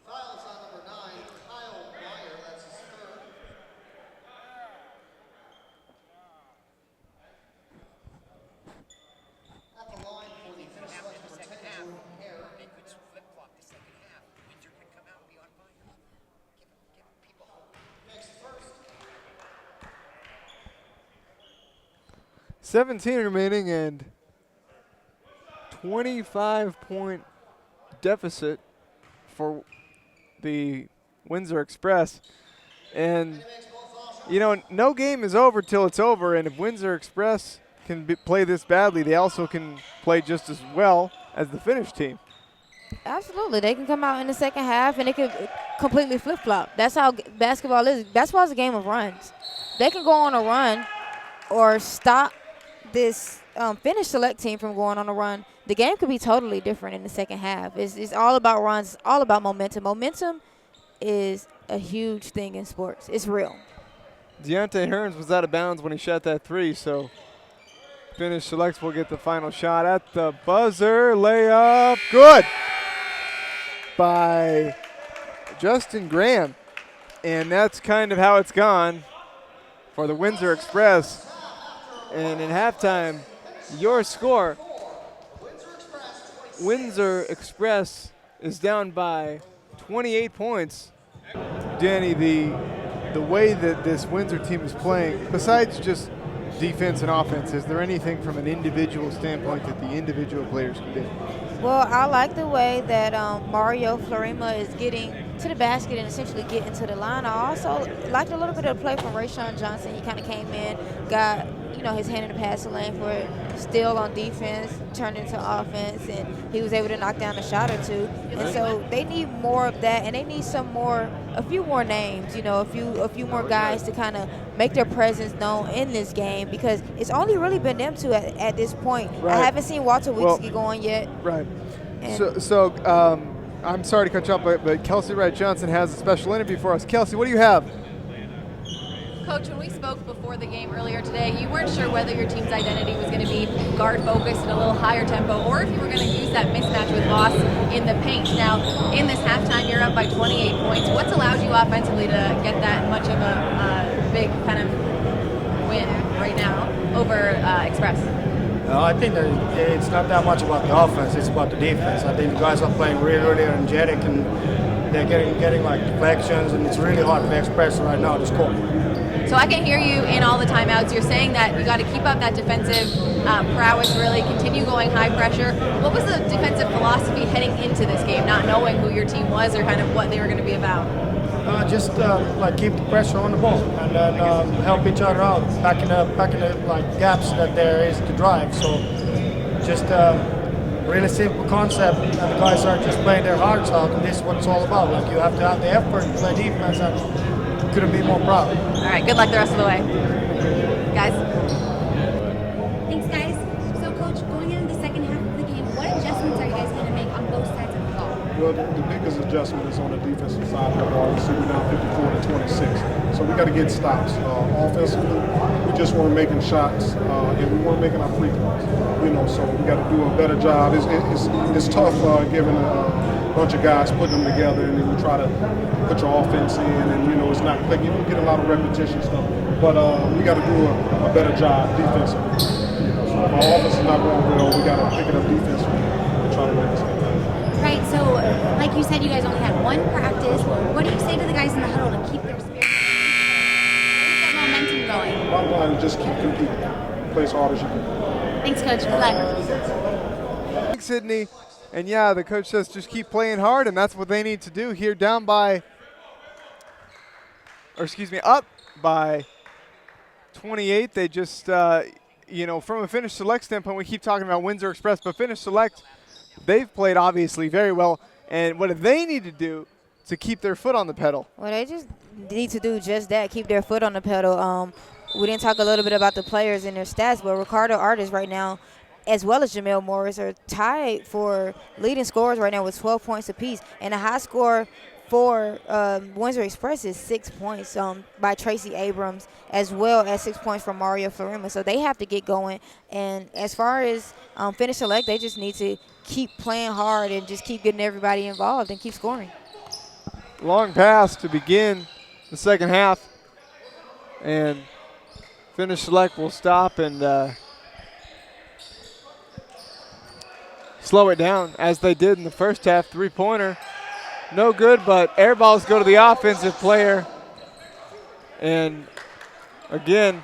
fouls on number 9, Kyle Meyer. That's his third. At the line for the finish select number 10, Jordan Hare. They could flip-flop the second half. Windsor could come out and be on fire. Give people hope. Next first. 17 remaining and 25-point deficit for the Windsor Express. And, no game is over till it's over. And if Windsor Express can play this badly, they also can play just as well as the Finnish team. Absolutely. They can come out in the second half, and it could completely flip-flop. That's how basketball is. Basketball is a game of runs. They can go on a run or stop this Finnish select team from going on a run. The game could be totally different in the second half. It's all about runs, all about momentum. Momentum is a huge thing in sports. It's real. Deontay Hearns was out of bounds when he shot that three, so Finnish selects will get the final shot at the buzzer. Layup, good by Justin Graham. And that's kind of how it's gone for the Windsor Express. And in halftime, your score, Windsor Express is down by 28 points. Danny, the way that this Windsor team is playing, besides just defense and offense, is there anything from an individual standpoint that the individual players can do? Well, I like the way that Mario Florima is getting to the basket and essentially getting to the line. I also liked a little bit of the play from Rayshawn Johnson. He kind of came in, got his hand in the passing lane for it, still on defense, turned into offense, and he was able to knock down a shot or two. And so they need more of that, and they need a few more names, a few more guys to kind of make their presence known in this game, because it's only really been them two at this point. Right. I haven't seen Walter Weeks get going yet. Right. So I'm sorry to cut you off, but Kelsey Wright Johnson has a special interview for us. Kelsey, what do you have? Coach, when we spoke before the game earlier today, you weren't sure whether your team's identity was going to be guard focused at a little higher tempo, or if you were going to use that mismatch with Voss in the paint. Now, in this halftime, you're up by 28 points. What's allowed you offensively to get that much of a big kind of win right now over Express? I think that it's not that much about the offense, it's about the defense. I think the guys are playing really energetic, and they're getting like deflections, and it's really hard for Express right now to score. So I can hear you in all the timeouts. You're saying that you got to keep up that defensive prowess, really continue going high pressure. What was the defensive philosophy heading into this game, not knowing who your team was or kind of what they were going to be about? Just like keep the pressure on the ball, and then help each other out, packing up like gaps that there is to drive. So just really simple concept, and the guys are just playing their hearts out, and this is what it's all about. Like, you have to have the effort to play defense, and couldn't be more proud. All right, good luck the rest of the way, guys. Thanks, guys. So, Coach, going into the second half of the game, what adjustments are you guys going to make on both sides of the ball? Well, the biggest adjustment is on the defensive side of the ball. You see, we're down 54 to 26. So we got to get stops. Offensively, we just weren't making shots, and we weren't making our free throws. You know, so we got to do a better job. It's tough giving a bunch of guys, putting them together, and then you try to put your offense in, and you know it's not like you don't get a lot of repetition stuff. But we got to do a better job defensively. You know, so if our offense is not going well, we got to pick it up defensively and try to win this game. Right, so like you said, you guys only had one practice. What do you say to the guys in the huddle to keep their spirit? Keep that momentum going. Bottom line is just keep competing. Play as hard as you can. Thanks, Coach. Good luck. Thanks, Sydney. And yeah, the coach says just keep playing hard, and that's what they need to do here. Up by 28. They just, from a finish select standpoint, we keep talking about Windsor Express, but finish select, they've played obviously very well. And what do they need to do to keep their foot on the pedal? Well, they just need to do just that, keep their foot on the pedal. We didn't talk a little bit about the players and their stats, but Ricardo Artis right now, as well as Jamel Morris, are tied for leading scorers right now with 12 points apiece. And the high score for Windsor Express is 6 points by Tracy Abrams, as well as 6 points from Mario Florima. So they have to get going. And as far as finish select, they just need to keep playing hard and just keep getting everybody involved and keep scoring. Long pass to begin the second half. And finish select will stop and slow it down as they did in the first half. Three-pointer, no good, but air balls go to the offensive player. And again,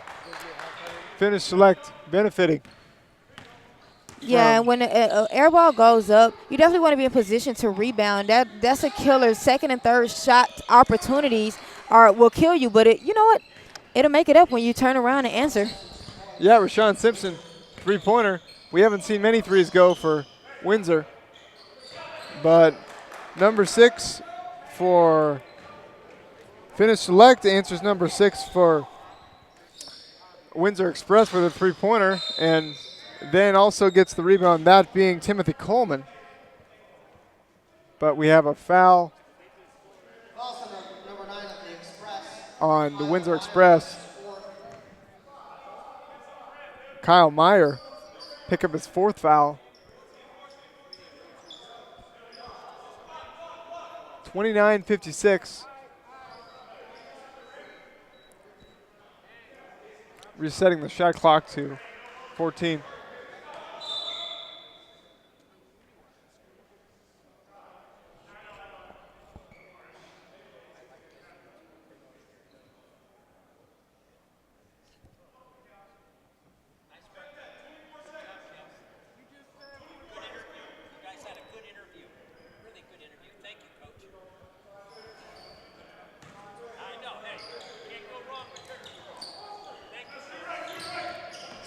finish select benefiting. Yeah, and when an air ball goes up, you definitely want to be in position to rebound. That's a killer. Second and third shot opportunities will kill you, but you know what? It'll make it up when you turn around and answer. Yeah, Rashawn Simpson, three-pointer. We haven't seen many threes go for Windsor. But number 6 for finish select answers number 6 for Windsor Express for the three-pointer, and then also gets the rebound, that being Timothy Coleman. But we have a foul Number 9 of the Express. on the Windsor Express. Kyle Meyer pick up his 4th foul. 29-56. Resetting the shot clock to 14.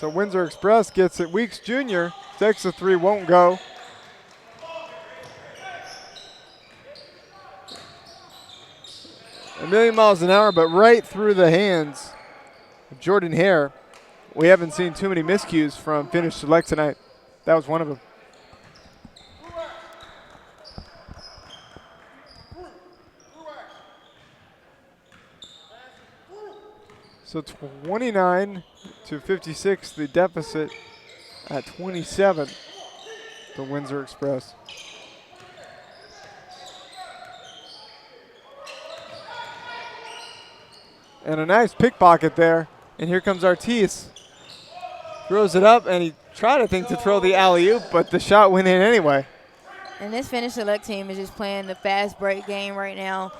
So Windsor Express gets it. Weeks Jr. takes the three, won't go. A million miles an hour, but right through the hands of Jordan Hare. We haven't seen too many miscues from finish select tonight. That was one of them. So 29 to 56, the deficit at 27 for Windsor Express. And a nice pickpocket there. And here comes Artis. Throws it up, and he tried, I think, to throw the alley-oop, but the shot went in anyway. And this Finnish Select team is just playing the fast break game right now.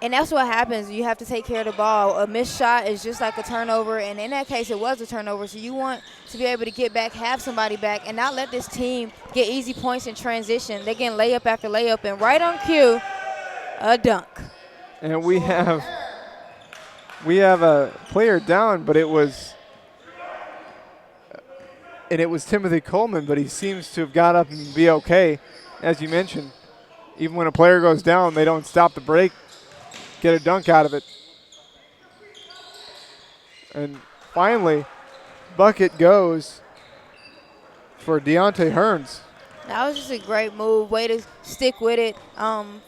And that's what happens. You have to take care of the ball. A missed shot is just like a turnover, and in that case, it was a turnover. So you want to be able to get back, have somebody back, and not let this team get easy points in transition. They're getting layup after layup, and right on cue, a dunk. And we have a player down, but it was Timothy Coleman, but he seems to have got up and be okay. As you mentioned, even when a player goes down, they don't stop the break, get a dunk out of it. And finally, bucket goes for Deontay Hearns. That was just a great move. Way to stick with it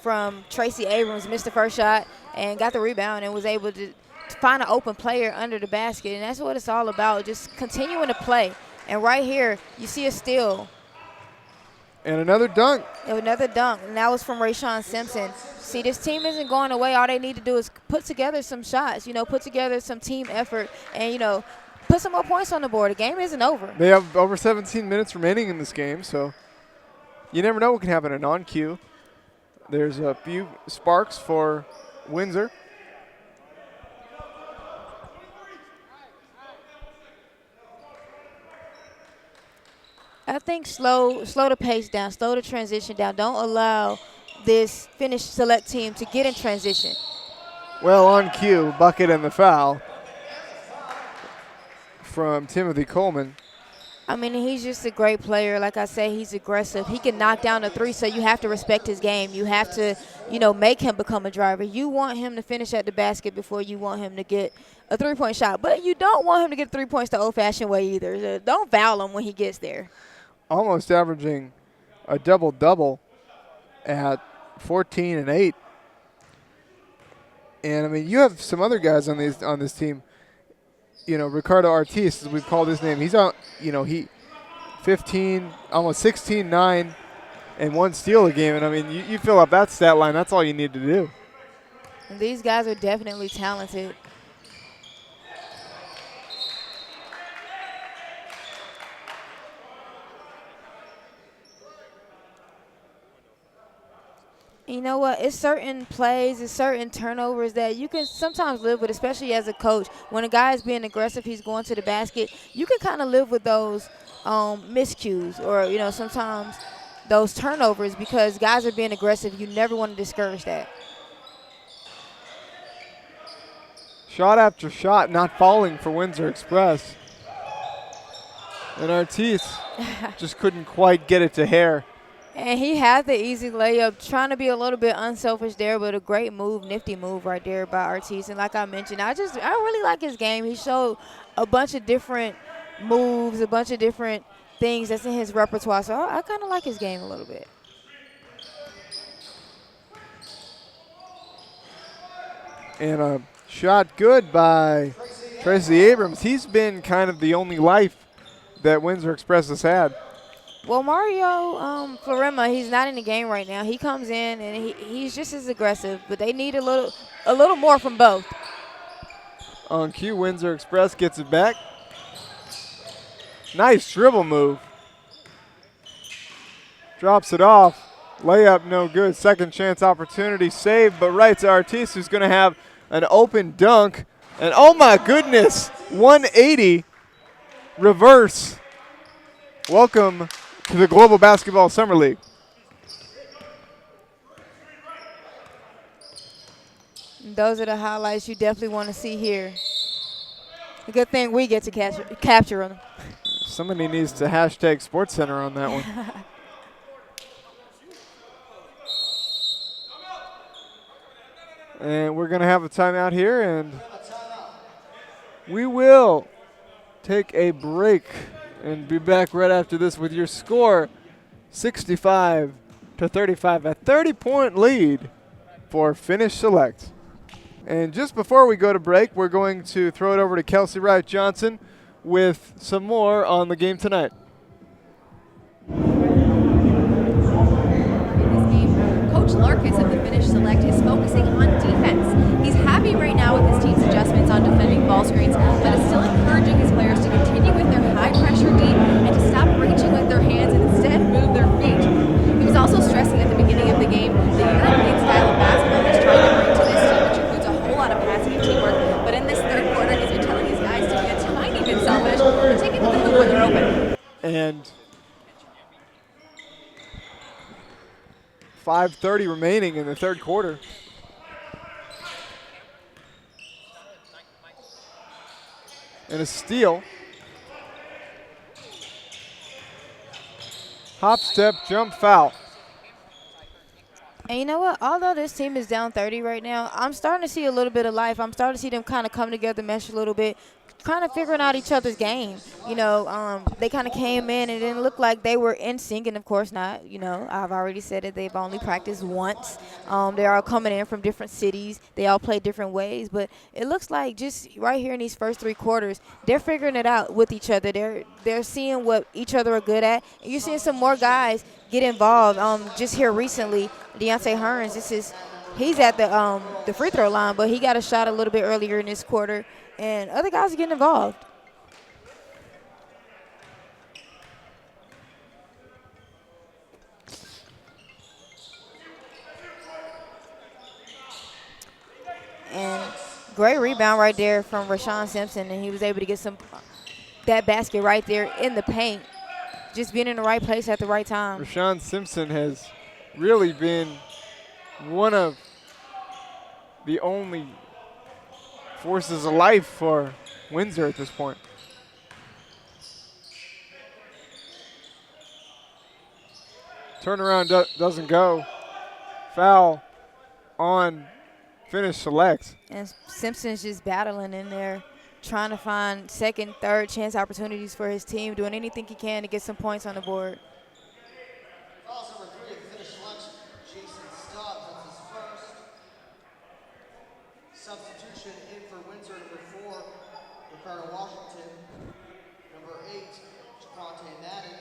from Tracy Abrams. Missed the first shot and got the rebound and was able to find an open player under the basket. And that's what it's all about, just continuing to play. And right here, you see a steal. And another dunk. Another dunk, and that was from Rayshawn Simpson. See, this team isn't going away. All they need to do is put together some shots, put together some team effort, and, put some more points on the board. The game isn't over. They have over 17 minutes remaining in this game, so you never know what can happen in on-cue. There's a few sparks for Windsor. I think slow the pace down, slow the transition down. Don't allow this Finnish Select team to get in transition. Well, on cue, bucket and the foul from Timothy Coleman. I mean, he's just a great player. Like I said, he's aggressive. He can knock down a three, so you have to respect his game. You have to, make him become a driver. You want him to finish at the basket before you want him to get a three-point shot. But you don't want him to get 3 points the old-fashioned way either. Don't foul him when he gets there. Almost averaging a double-double at 14 and 8. And, I mean, you have some other guys on this team. Ricardo Artis, as we've called his name, he's on, he 15, almost 16, 9, and 1 steal a game. And, I mean, you fill up that stat line, that's all you need to do. And these guys are definitely talented. You know what? It's certain plays, it's certain turnovers that you can sometimes live with, especially as a coach. When a guy is being aggressive, he's going to the basket, you can kind of live with those miscues or, sometimes those turnovers because guys are being aggressive. You never want to discourage that. Shot after shot not falling for Windsor Express. And Artis just couldn't quite get it to Hare. And he had the easy layup, trying to be a little bit unselfish there, but a great move, nifty move right there by Artis. And like I mentioned, I really like his game. He showed a bunch of different moves, a bunch of different things that's in his repertoire. So I kind of like his game a little bit. And a shot good by Tracy Abrams. He's been kind of the only life that Windsor Express has had. Well, Mario Florema, he's not in the game right now. He comes in and he's just as aggressive, but they need a little more from both. On cue, Windsor Express gets it back. Nice dribble move. Drops it off. Layup no good. Second chance opportunity saved, but right to Artis, who's going to have an open dunk. And oh my goodness, 180 reverse. Welcome to the Global Basketball Summer League. Those are the highlights you definitely want to see here. A good thing we get to capture them. Somebody needs to hashtag SportsCenter on that one. And we're going to have a timeout here, and we will take a break and be back right after this with your score, 65-35, a 30-point lead for Finnish Select. And just before we go to break, we're going to throw it over to Kelsey Wright Johnson with some more on the game tonight. In this game, Coach Larkus of the Finnish Select is focusing on defense. He's happy right now with his team's adjustments on defending ball screens, but is still encouraging his players to continue with their high-pressure D and to stop reaching with their hands and instead move their feet. He was also stressing at the beginning of the game the European style of basketball he's trying to bring to this team, which includes a whole lot of passing and teamwork. But in this third quarter, he's been telling his guys to be a tiny bit selfish and take it to the hoop when they're open. And 5:30 remaining in the third quarter. And a steal. Hop, step, jump, foul. And you know what? Although this team is down 30 right now, I'm starting to see a little bit of life. I'm starting to see them kind of come together, mesh a little bit, kind of figuring out each other's game. You know, they kind of came in and it didn't look like they were in sync, and of course not. You know, I've already said that they've only practiced once. They are coming in from different cities. They all play different ways, but it looks like just right here in these first three quarters, they're figuring it out with each other. They're seeing what each other are good at, and you're seeing some more guys get involved. Just here recently, Deontay Hearns, he's at the free throw line, but he got a shot a little bit earlier in this quarter, and other guys are getting involved. And great rebound right there from Rashawn Simpson, and he was able to get that basket right there in the paint, just being in the right place at the right time. Rashawn Simpson has really been one of the only forces of life for Windsor at this point. Turnaround doesn't go. Foul on Finnish Select. And Simpson's just battling in there, trying to find second, third chance opportunities for his team, doing anything he can to get some points on the board. Fouls number 3 of Finnish selection, Jason Stubbs, that's his first. Substitution in for Windsor, number 4, Ricardo Washington. Number 8, Jaquante Madden.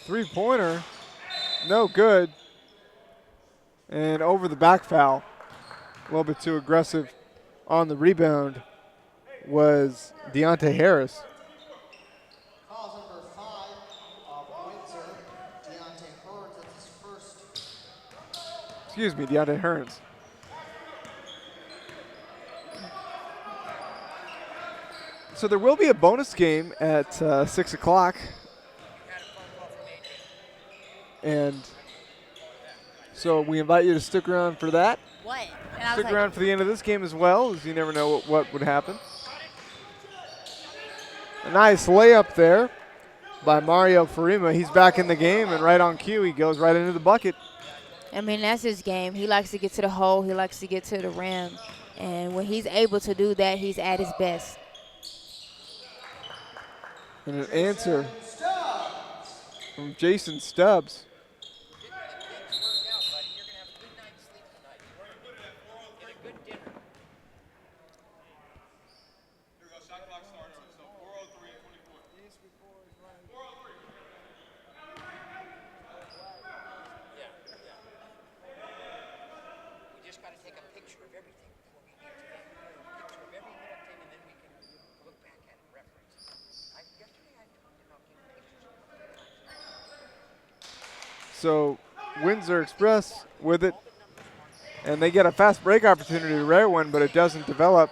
Three-pointer, no good. And over the back foul, a little bit too aggressive on the rebound, was Deontay Harris. Fouls number 5 of Windsor, Deontay Hearns, that's his first. Excuse me, Deontay Hearns. So there will be a bonus game at 6 o'clock. And so we invite you to stick around for that. What? Stick around for the end of this game as well, as you never know what would happen. A nice layup there by Mario Farima. He's back in the game, and right on cue, he goes right into the bucket. I mean, that's his game. He likes to get to the hole. He likes to get to the rim. And when he's able to do that, he's at his best. And an answer from Jason Stubbs. So Windsor Express with it, and they get a fast break opportunity, a rare one, but it doesn't develop.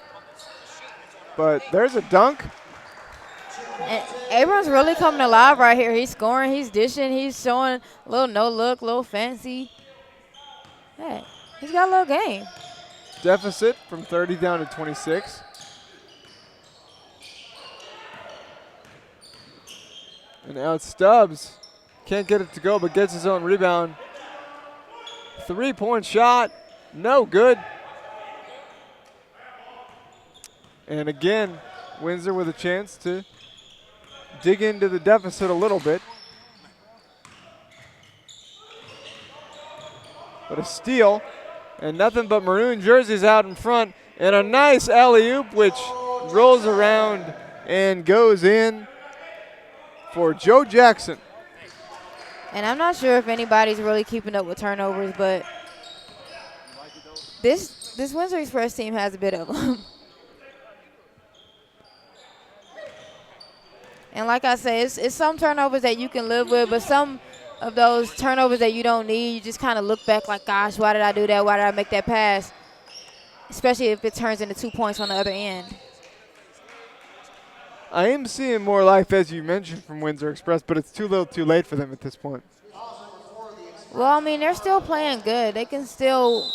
But there's a dunk. And Abrams really coming alive right here. He's scoring, he's dishing, he's showing a little no look, a little fancy. Hey, he's got a little game. Deficit from 30 down to 26. And now it's Stubbs. Can't get it to go, but gets his own rebound. 3-point shot, no good. And again, Windsor with a chance to dig into the deficit a little bit. But a steal, and nothing but maroon jerseys out in front, and a nice alley-oop which rolls around and goes in for Joe Jackson. And I'm not sure if anybody's really keeping up with turnovers, but this Windsor Express team has a bit of them. And like I say, it's some turnovers that you can live with, but some of those turnovers that you don't need, you just kind of look back like, gosh, why did I do that? Why did I make that pass? Especially if it turns into 2 points on the other end. I am seeing more life, as you mentioned, from Windsor Express, but it's too little too late for them at this point. Well, I mean, they're still playing good. They can still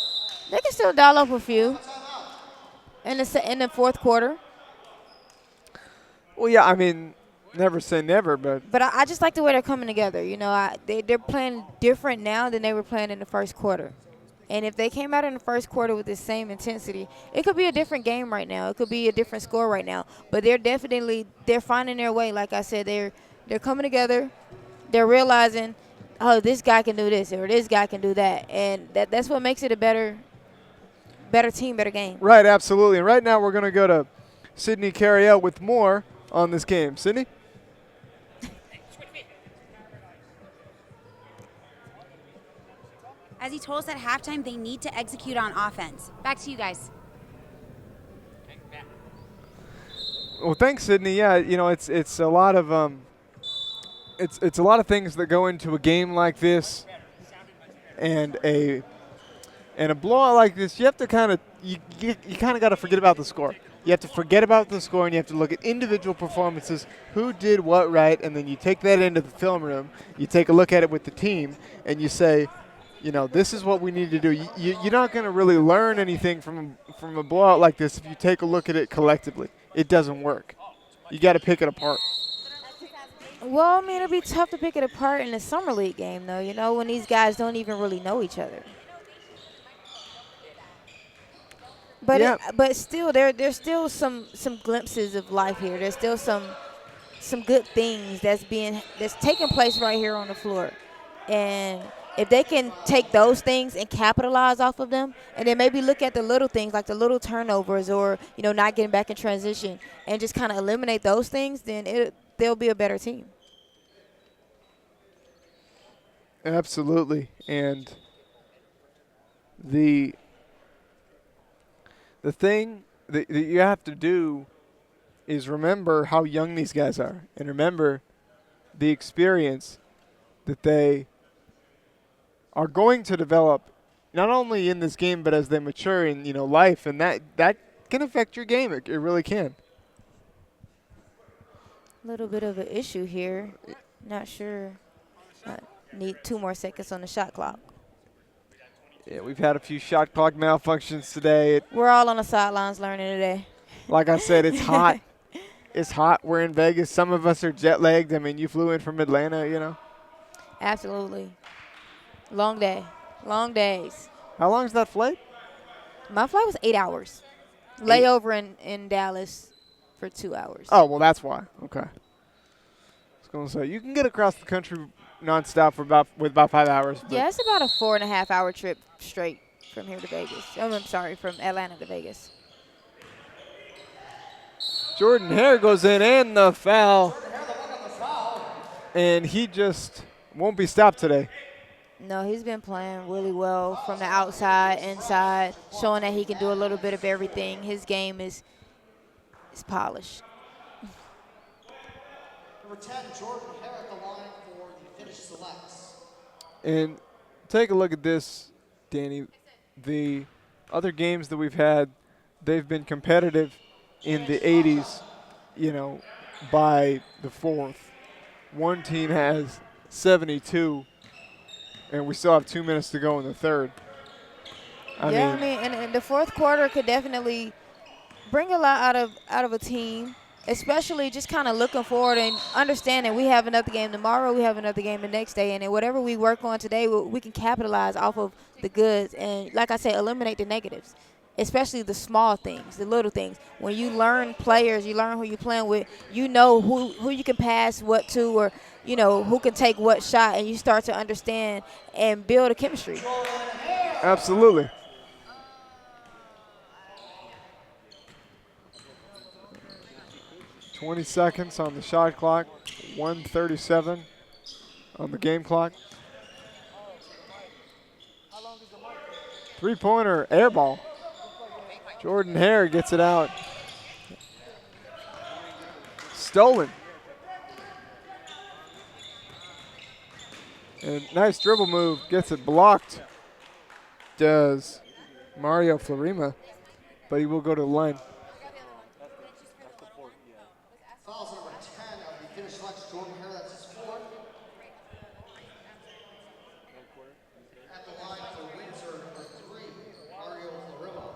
dial up a few in the fourth quarter. Well, yeah, I mean, never say never, but I just like the way they're coming together. You know, they're playing different now than they were playing in the first quarter. And if they came out in the first quarter with the same intensity, it could be a different game right now. It could be a different score right now. But they're finding their way. Like I said, they're coming together. They're realizing, oh, this guy can do this or this guy can do that. And that's what makes it a better team, better game. right, absolutely. And right now we're going to go to Sydney Carriel with more on this game. Sydney? As he told us at halftime, they need to execute on offense. Back to you guys. Well, thanks, Sydney. Yeah, you know, it's a lot of it's a lot of things that go into a game like this, and a blowout like this. You have to kind of you kind of got to forget about the score. You have to forget about the score, and you have to look at individual performances, who did what right, and then you take that into the film room. You take a look at it with the team, and you say, you know, this is what we need to do. You're not going to really learn anything from a blowout like this if you take a look at it collectively. It doesn't work. You got to pick it apart. Well, I mean, it'll be tough to pick it apart in a summer league game, though, you know, when these guys don't even really know each other. But yeah. But still, there's still some glimpses of life here. There's still some good things that's taking place right here on the floor. And if they can take those things and capitalize off of them, and then maybe look at the little things like the little turnovers or, you know, not getting back in transition and just kind of eliminate those things, then they'll be a better team. Absolutely. And the thing that you have to do is remember how young these guys are and remember the experience that they are going to develop not only in this game but as they mature in, you know, life, and that can affect your game. It really can. A little bit of an issue here. Not sure. Need 2 more seconds on the shot clock. Yeah, we've had a few shot clock malfunctions today. We're all on the sidelines learning today. Like I said, it's hot. It's hot. We're in Vegas. Some of us are jet lagged. I mean, you flew in from Atlanta, you know. Absolutely. Long day. Long days. How long is that flight? My flight was 8 hours. Layover in Dallas for 2 hours. Oh, well, that's why. Okay. I was going to say, you can get across the country nonstop with about 5 hours. Yeah, it's about a 4.5 hour trip straight from here to Vegas. Oh, I'm sorry, from Atlanta to Vegas. Jordan Hare goes in and the foul. And he just won't be stopped today. No, he's been playing really well from the outside, inside, showing that he can do a little bit of everything. His game is polished. Number 10, Jordan Hare at the line for the finish selects. And take a look at this, Danny. The other games that we've had, they've been competitive in the 80s, you know, by the fourth. One team has 72, and we still have 2 minutes to go in the third. I mean, and the fourth quarter could definitely bring a lot out of a team, especially just kind of looking forward and understanding we have another game tomorrow, we have another game the next day, and then whatever we work on today, we can capitalize off of the goods and, like I say, eliminate the negatives. especially the small things, the little things. When you learn players, you learn who you're playing with, you know who you can pass what to, or who can take what shot, and you start to understand and build a chemistry. Absolutely. "20 seconds on the shot clock, 1:37 on the game clock. Three-pointer, air ball. Jordan Hare gets it out. Stolen. And nice dribble move, gets it blocked. Does Mario Florima, but he will go to the line. Fouls number 10 of the finish selection, Jordan Hare, that's his fourth. At the line for Windsor, number 3, Mario Florima.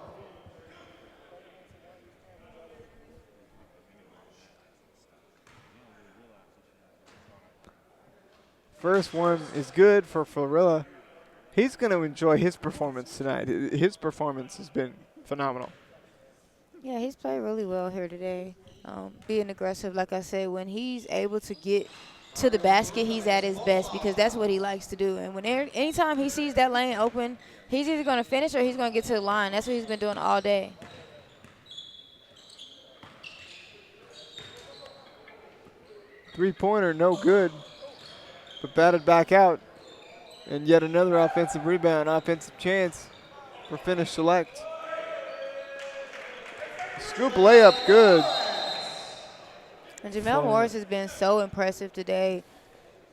First one is good for Florilla. He's going to enjoy his performance tonight. His performance has been phenomenal. Yeah, he's played really well here today. Being aggressive, like I said, when he's able to get to the basket, he's at his best because that's what he likes to do. And anytime he sees that lane open, he's either going to finish or he's going to get to the line. That's what he's been doing all day. Three-pointer, no good, but batted back out. And yet another offensive rebound, offensive chance for Finish Select. Scoop layup, good. And Jamel Morris has been so impressive today.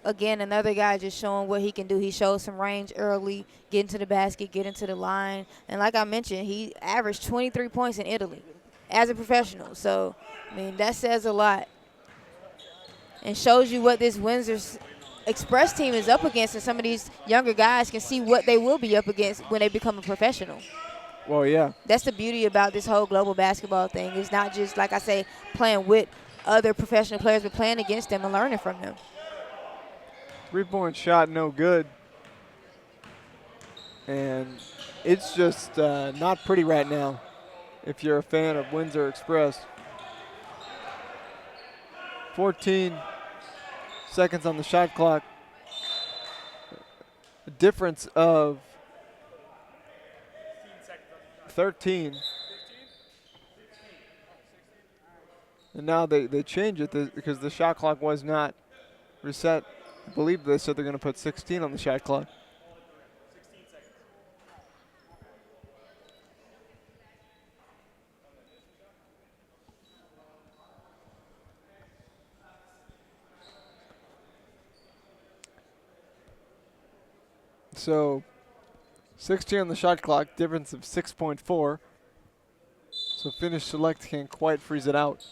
Again, another guy just showing what he can do. He showed some range early, getting to the basket, getting to the line. And like I mentioned, he averaged 23 points in Italy as a professional. So, I mean, that says a lot and shows you what this Windsor Express team is up against, and some of these younger guys can see what they will be up against when they become a professional. Well, yeah. That's the beauty about this whole global basketball thing. It's not just, like I say, playing with other professional players, but playing against them and learning from them. Three-point shot, no good. And it's just not pretty right now if you're a fan of Windsor Express. 14 seconds on the shot clock. A difference of 13. And now they change it because the shot clock was not reset. I believe they said they're going to put 16 on the shot clock. So 16 on the shot clock, difference of 6.4. So Finish Select can't quite freeze it out.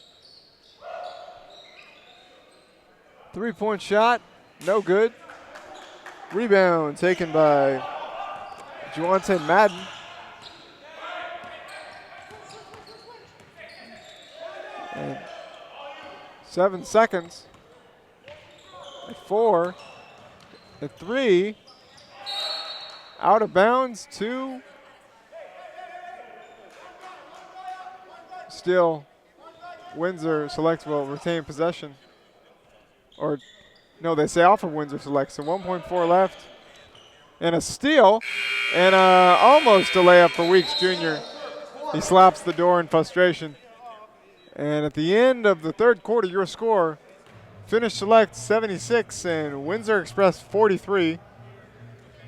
Three-point shot, no good. Rebound taken by Juante Madden. And 7 seconds. At 4. At 3. Out of bounds, 2. Still, Windsor Select will retain possession. Or, no, they say off of Windsor Select. So 1.4 left. And a steal. And almost a layup for Weeks Jr. He slaps the door in frustration. And at the end of the third quarter, your score, Finish Select 76 and Windsor Express 43.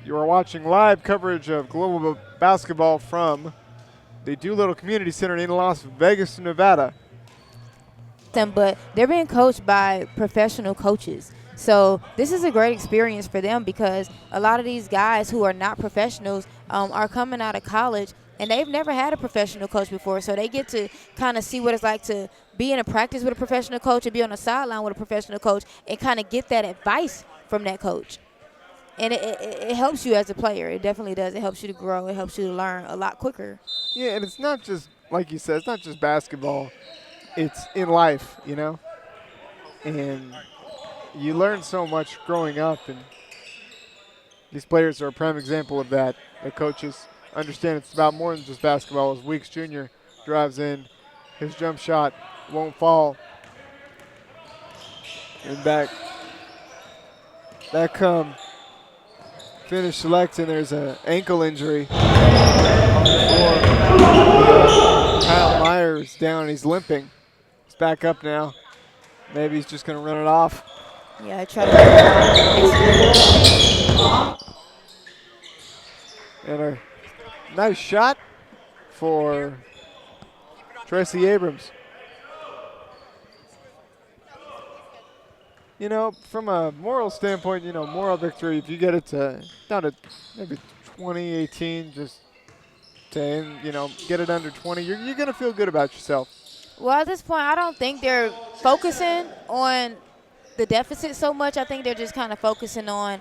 You are watching live coverage of global basketball from the Doolittle Community Center in Las Vegas, Nevada. But they're being coached by professional coaches. So this is a great experience for them because a lot of these guys who are not professionals are coming out of college and they've never had a professional coach before. So they get to kind of see what it's like to be in a practice with a professional coach and be on the sideline with a professional coach and kind of get that advice from that coach. And it helps you as a player. It definitely does. It helps you to grow. It helps you to learn a lot quicker. Yeah, and it's not just, like you said, it's not just basketball. It's in life, you know? And you learn so much growing up, and these players are a prime example of that. The coaches understand it's about more than just basketball. As Weeks Jr. drives in, his jump shot won't fall. And back come finish select, and there's an ankle injury on the floor. Kyle Myers down, he's limping. He's back up now. Maybe he's just going to run it off. Yeah, I tried to. And a nice shot for Tracy Abrams. You know, from a moral standpoint, you know, moral victory, if you get it to down to maybe 2018, just to, you know, get it under 20, you're going to feel good about yourself. Well, at this point, I don't think they're focusing on the deficit so much. I think they're just kind of focusing on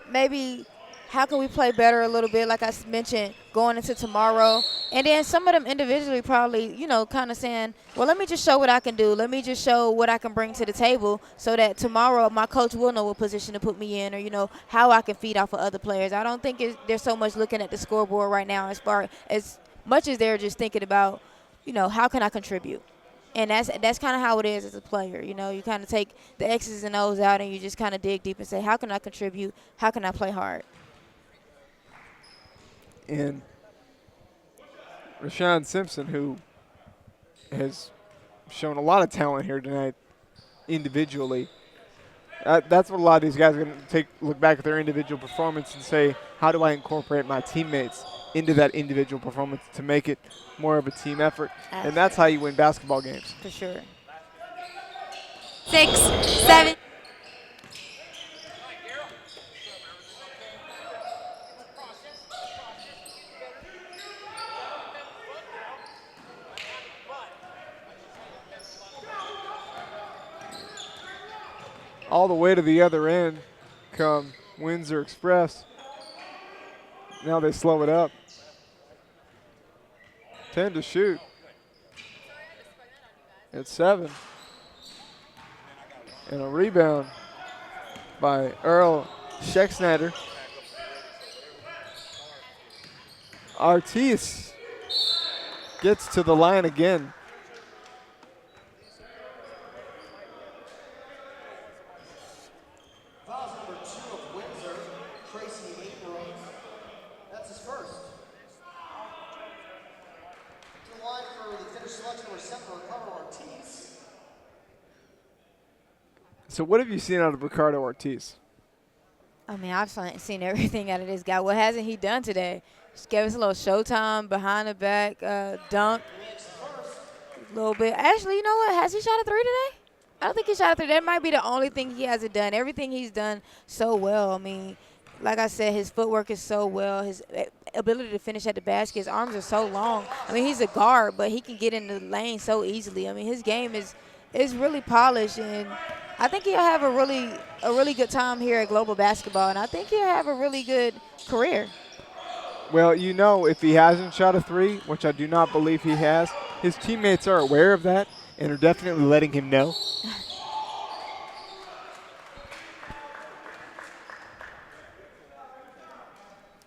maybe how can we play better a little bit, like I mentioned, going into tomorrow. And then some of them individually probably, you know, kind of saying, well, let me just show what I can do. Let me just show what I can bring to the table so that tomorrow my coach will know what position to put me in, or, you know, how I can feed off of other players. I don't think they're so much looking at the scoreboard right now as much as they're just thinking about, you know, how can I contribute? And that's kind of how it is as a player. You know, you kind of take the X's and O's out and you just kind of dig deep and say, how can I contribute? How can I play hard? And Rashawn Simpson, who has shown a lot of talent here tonight individually, that's what a lot of these guys are going to look back at their individual performance and say, how do I incorporate my teammates into that individual performance to make it more of a team effort? Absolutely. And that's how you win basketball games. For sure. 6, 7. All the way to the other end come Windsor Express. Now they slow it up. 10 to shoot. It's 7. And a rebound by Earl Schecksnyder. Artis gets to the line again. Fouls number 2 of Windsor, Tracy Abrams. That's his first. To the line for the finish selection number 7, Ricardo Ortiz. So what have you seen out of Ricardo Ortiz? I mean, I've seen everything out of this guy. What hasn't he done today? Just gave us a little showtime, behind the back, dunk, a little bit. Actually, you know what? Has he shot a 3 today? I don't think he shot a 3. That might be the only thing he hasn't done. Everything he's done so well. I mean, like I said, his footwork is so well. His ability to finish at the basket, his arms are so long. I mean, he's a guard, but he can get in the lane so easily. I mean, his game is really polished, and I think he'll have a really good time here at Global Basketball, and I think he'll have a really good career. Well, you know, if he hasn't shot a 3, which I do not believe he has, his teammates are aware of that and are definitely letting him know.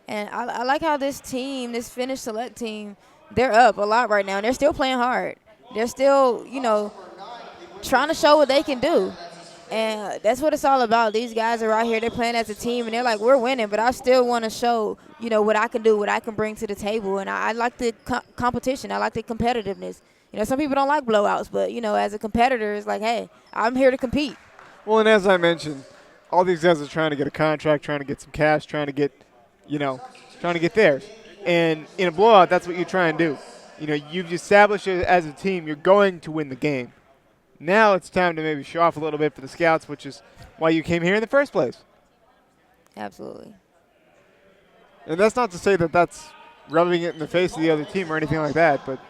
And I like how this team, this Finnish select team, they're up a lot right now, and they're still playing hard. They're still, you know, trying to show what they can do. And that's what it's all about. These guys are out here, they're playing as a team, and they're like, we're winning, but I still want to show, you know, what I can do, what I can bring to the table. And I like the competition. I like the competitiveness. You know, some people don't like blowouts, but, you know, as a competitor, it's like, hey, I'm here to compete. Well, and as I mentioned, all these guys are trying to get a contract, trying to get some cash, trying to get, you know, trying to get theirs. And in a blowout, that's what you try and do. You know, you've established it as a team, you're going to win the game. Now it's time to maybe show off a little bit for the scouts, which is why you came here in the first place. Absolutely. And that's not to say that that's rubbing it in the face of the other team or anything like that, but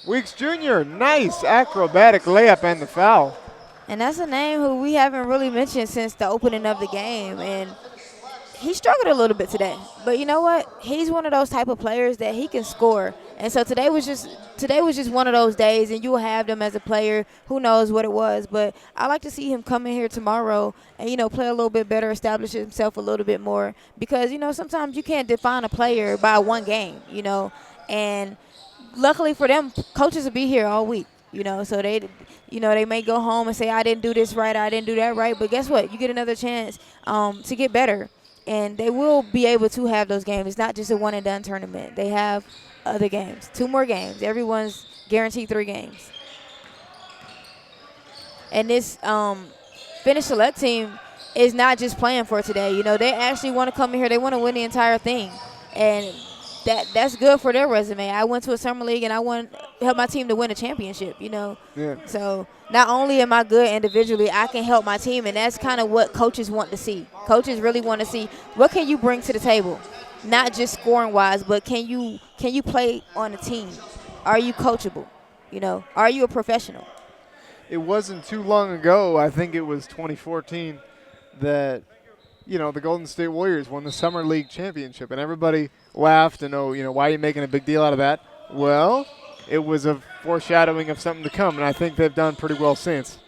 Weeks Jr., nice acrobatic layup and the foul. And that's a name who we haven't really mentioned since the opening of the game. And he struggled a little bit today. But you know what? He's one of those type of players that he can score. And so today was just one of those days, and you will have them as a player. Who knows what it was, but I like to see him come in here tomorrow and play a little bit better, establish himself a little bit more, because sometimes you can't define a player by one game, and luckily for them, coaches will be here all week. So they may go home and say, I didn't do this right, I didn't do that right. But guess what? You get another chance to get better. And they will be able to have those games. It's not just a one-and-done tournament. They have other games, 2 more games. Everyone's guaranteed 3 games. And this Finnish select team is not just playing for today. They actually want to come in here. They want to win the entire thing. And that's good for their resume. I went to a summer league, and I want to help my team to win a championship, Yeah. So not only am I good individually, I can help my team, and that's kind of what coaches want to see. Coaches really want to see, what can you bring to the table? Not just scoring-wise, but can you play on a team? Are you coachable? Are you a professional? It wasn't too long ago, I think it was 2014, that the Golden State Warriors won the Summer League championship, and everybody laughed and, why are you making a big deal out of that? Well, it was a foreshadowing of something to come, and I think they've done pretty well since.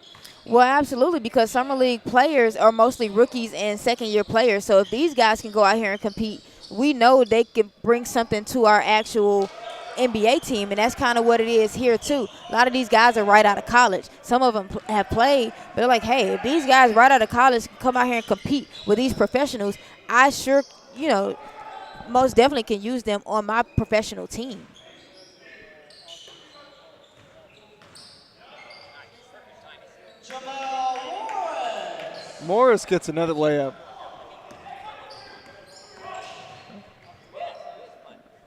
Well, absolutely, because Summer League players are mostly rookies and second-year players, so if these guys can go out here and compete, we know they can bring something to our actual NBA team, and that's kind of what it is here too. A lot of these guys are right out of college. Some of them have played, but they're like, hey, if these guys right out of college come out here and compete with these professionals, I sure, most definitely can use them on my professional team. Morris gets another layup.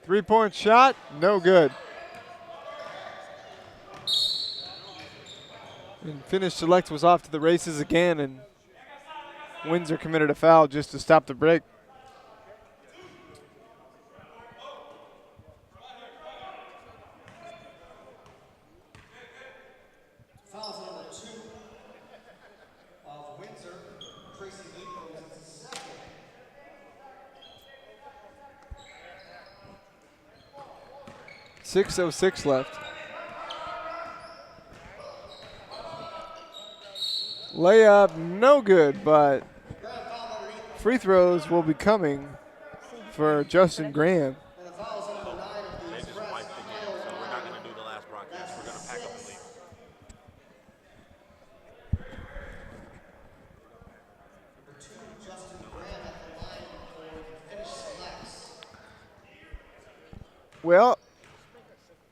3-point shot, no good. And Finnish Select was off to the races again, and Windsor committed a foul just to stop the break. Fouls number 2 of Windsor. Tracy Aprils is second. .606 left. Layup, no good, but free throws will be coming for Justin Graham. And the fouls on number 9 of They the just Express. wiped the game, so we're not going to do the last broadcast. We're going to pack up and leave. Number 2, Justin Graham at the line for the Finnish Selects. Well,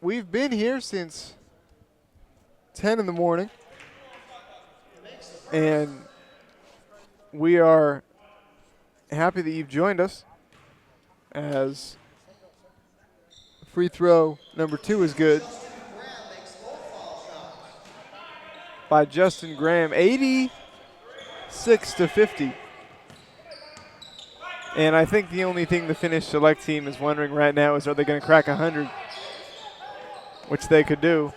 we've been here since 10 in the morning, and we are happy that you've joined us, as free throw number 2 is good by Justin Graham, 86-50. And I think the only thing the Finnish Select team is wondering right now is, are they going to crack 100, which they could do.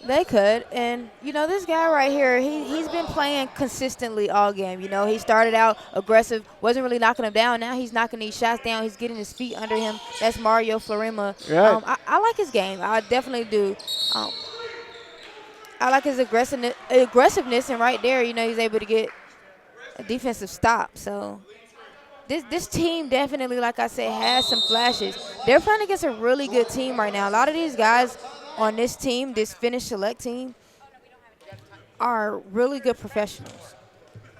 They could, and this guy right here, he's been playing consistently all game. He started out aggressive, wasn't really knocking him down. Now he's knocking these shots down. He's getting his feet under him. That's Mario Florima. Right. I like his game. I definitely do. I like his aggressiveness, and right there, he's able to get a defensive stop. So this team definitely, like I said, has some flashes. They're playing against a really good team right now. A lot of these guys on this team, this Finnish Select team, are really good professionals.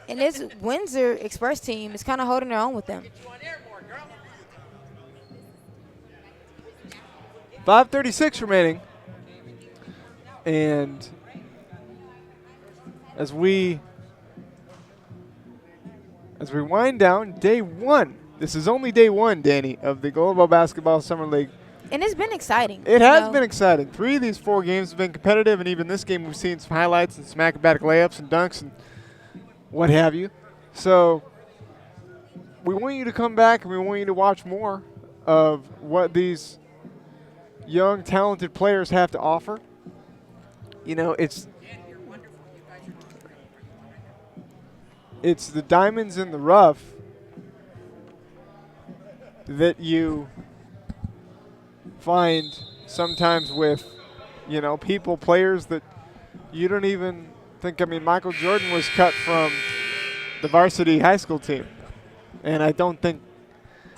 And this Windsor Express team is kind of holding their own with them. 5:36 remaining. And as we wind down day 1, this is only day 1, Danny, of the Global Basketball Summer League. And it's been exciting. It has been exciting. 3 of these 4 games have been competitive, and even this game we've seen some highlights and some acrobatic layups and dunks and what have you. So we want you to come back, and we want you to watch more of what these young, talented players have to offer. It's the diamonds in the rough that you find sometimes with, players that you don't even think. I mean, Michael Jordan was cut from the varsity high school team, and I don't think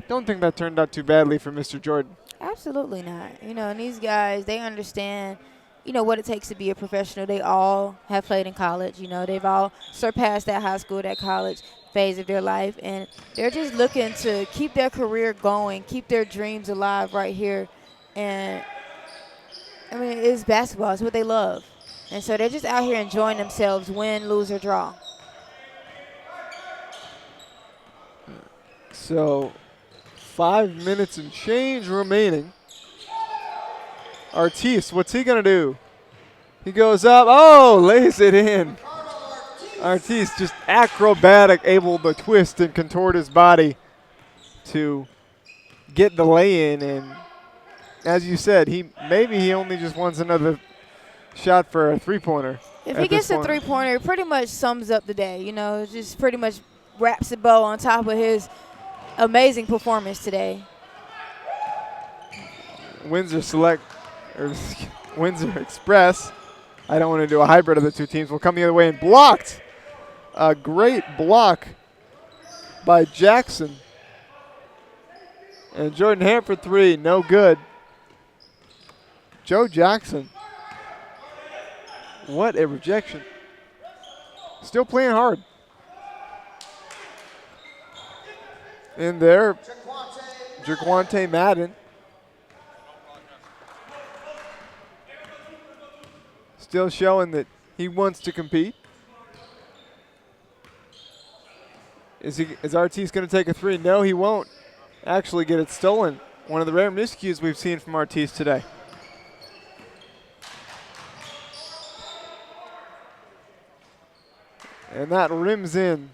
that turned out too badly for Mr. Jordan. Absolutely not. And these guys, they understand, what it takes to be a professional. They all have played in college. They've all surpassed that high school, that college phase of their life, and they're just looking to keep their career going, keep their dreams alive right here. And, I mean, it's basketball. It's what they love. And so they're just out here enjoying themselves, win, lose, or draw. So 5 minutes and change remaining. Artis, what's he going to do? He goes up. Oh, lays it in. Artis just acrobatic, able to twist and contort his body to get the lay-in. And as you said, maybe he only just wants another shot for a three-pointer. If he gets a three-pointer, it pretty much sums up the day. It just pretty much wraps a bow on top of his amazing performance today. Windsor Express, I don't want to do a hybrid of the two teams, will come the other way and blocked. A great block by Jackson. And Jordan Ham for three, no good. Joe Jackson. What a rejection. Still playing hard. In there, Jaquante Madden. Still showing that he wants to compete. Is Artis going to take a three? No, he won't actually get it stolen. One of the rare miscues we've seen from Artis today. And that rims in.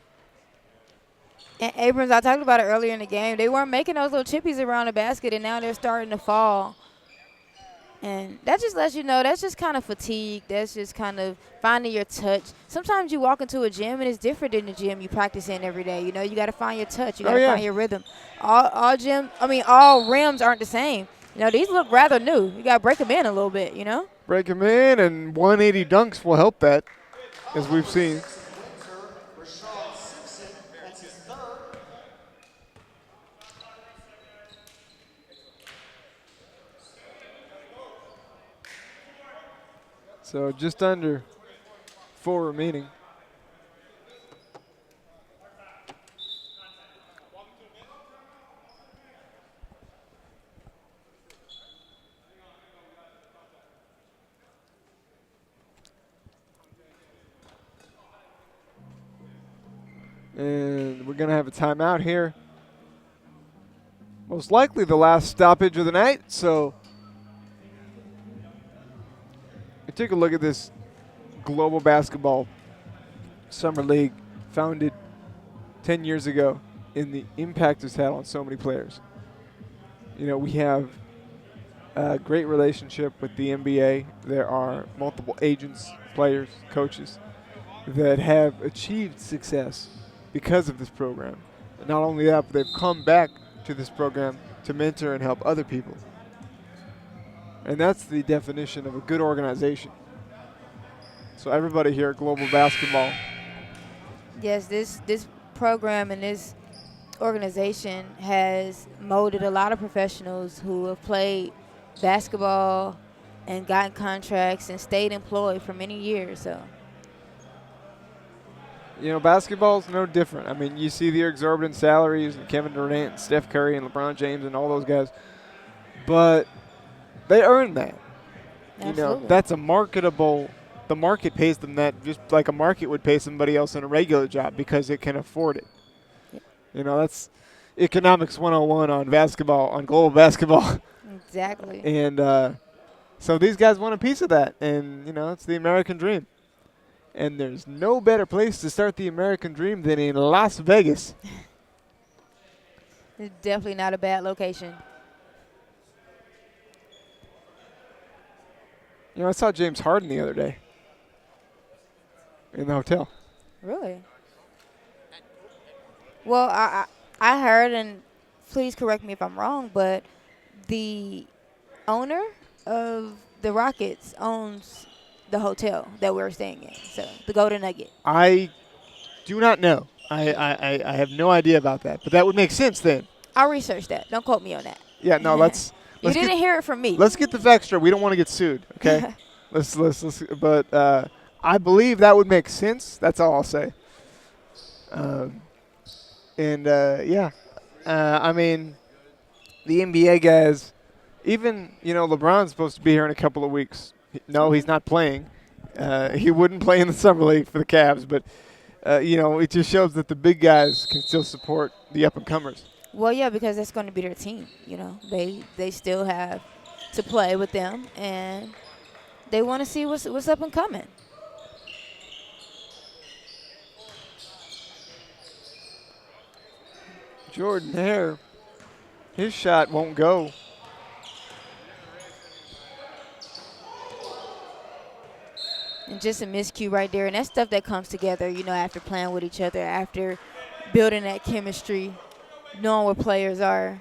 And Abrams, I talked about it earlier in the game. They weren't making those little chippies around the basket, and now they're starting to fall. And that just lets you know that's just kind of fatigue. That's just kind of finding your touch. Sometimes you walk into a gym, and it's different than the gym you practice in every day. You got to find your touch. You got to find your rhythm. All rims aren't the same. These look rather new. You got to break them in a little bit, Break them in, and 180 dunks will help that, as we've seen. So just under 4 remaining. And we're going to have a timeout here. Most likely the last stoppage of the night, so take a look at this Global Basketball Summer League, founded 10 years ago, and the impact it's had on so many players. We have a great relationship with the NBA. There are multiple agents, players, coaches that have achieved success because of this program. And not only that, but they've come back to this program to mentor and help other people. And that's the definition of a good organization. So everybody here at Global Basketball. Yes, this program and this organization has molded a lot of professionals who have played basketball and gotten contracts and stayed employed for many years. So, basketball is no different. I mean, you see the exorbitant salaries and Kevin Durant and Steph Curry and LeBron James and all those guys. But they earn that. Absolutely. That's a marketable. The market pays them that just like a market would pay somebody else in a regular job because it can afford it. Yep. That's economics 101 on basketball, on global basketball. Exactly. And so these guys want a piece of that. And, it's the American dream. And there's no better place to start the American dream than in Las Vegas. It's definitely not a bad location. I saw James Harden the other day in the hotel. Really? Well, I heard, and please correct me if I'm wrong, but the owner of the Rockets owns the hotel that we're staying in. So the Golden Nugget. I do not know. I have no idea about that, but that would make sense then. I'll research that. Don't quote me on that. Yeah, no, let's. You didn't hear it from me. Let's get the facts straight. We don't want to get sued, okay? let's. But I believe that would make sense. That's all I'll say. Yeah, I mean, the NBA guys. Even LeBron's supposed to be here in a couple of weeks. No, he's not playing. He wouldn't play in the summer league for the Cavs, but it just shows that the big guys can still support the up and comers. Well, yeah, because that's going to be their team. They still have to play with them, and they want to see what's up and coming. Jordan Hare, his shot won't go. And just a miscue right there. And that's stuff that comes together, after playing with each other, after building that chemistry, knowing what players are.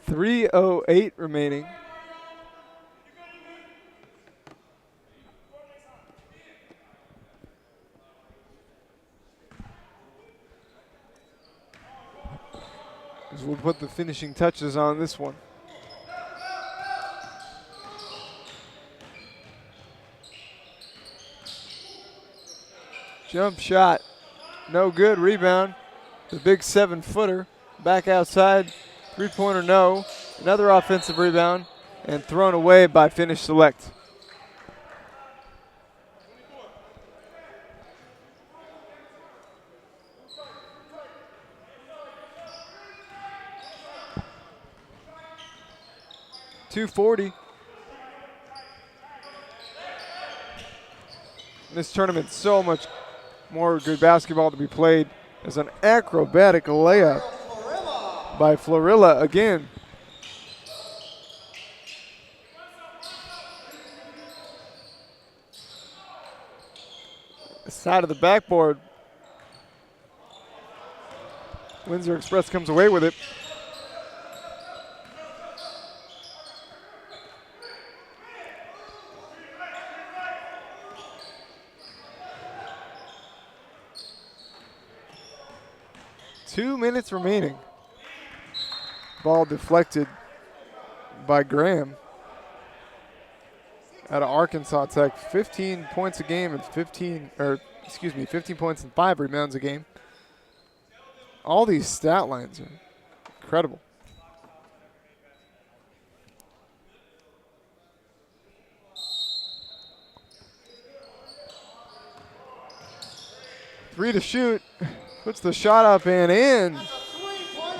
.308 remaining. As we'll put the finishing touches on this one. Jump shot, no good. Rebound, the big 7-footer, back outside. Three-pointer, no. Another offensive rebound, and thrown away by Finish Select. .240. This tournament, so much more good basketball to be played. As an acrobatic layup by Florilla again. Side of the backboard. Windsor Express comes away with it. Two minutes remaining. Ball deflected by Graham out of Arkansas Tech. 15 points a game and 15 points and 5 rebounds a game. All these stat lines are incredible. Three to shoot. Puts the shot up and in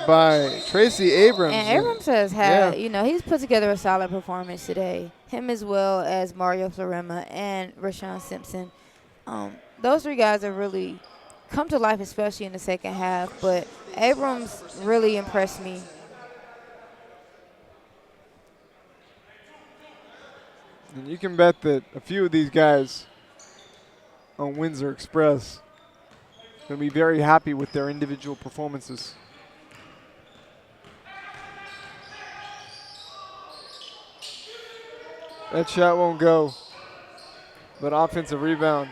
by Tracy Abrams. And Abrams has had, he's put together a solid performance today. Him as well as Mario Florema and Rashawn Simpson. Those three guys have really come to life, especially in the second half. But Abrams really impressed me. And you can bet that a few of these guys on Windsor Express going to be very happy with their individual performances. That shot won't go, but offensive rebound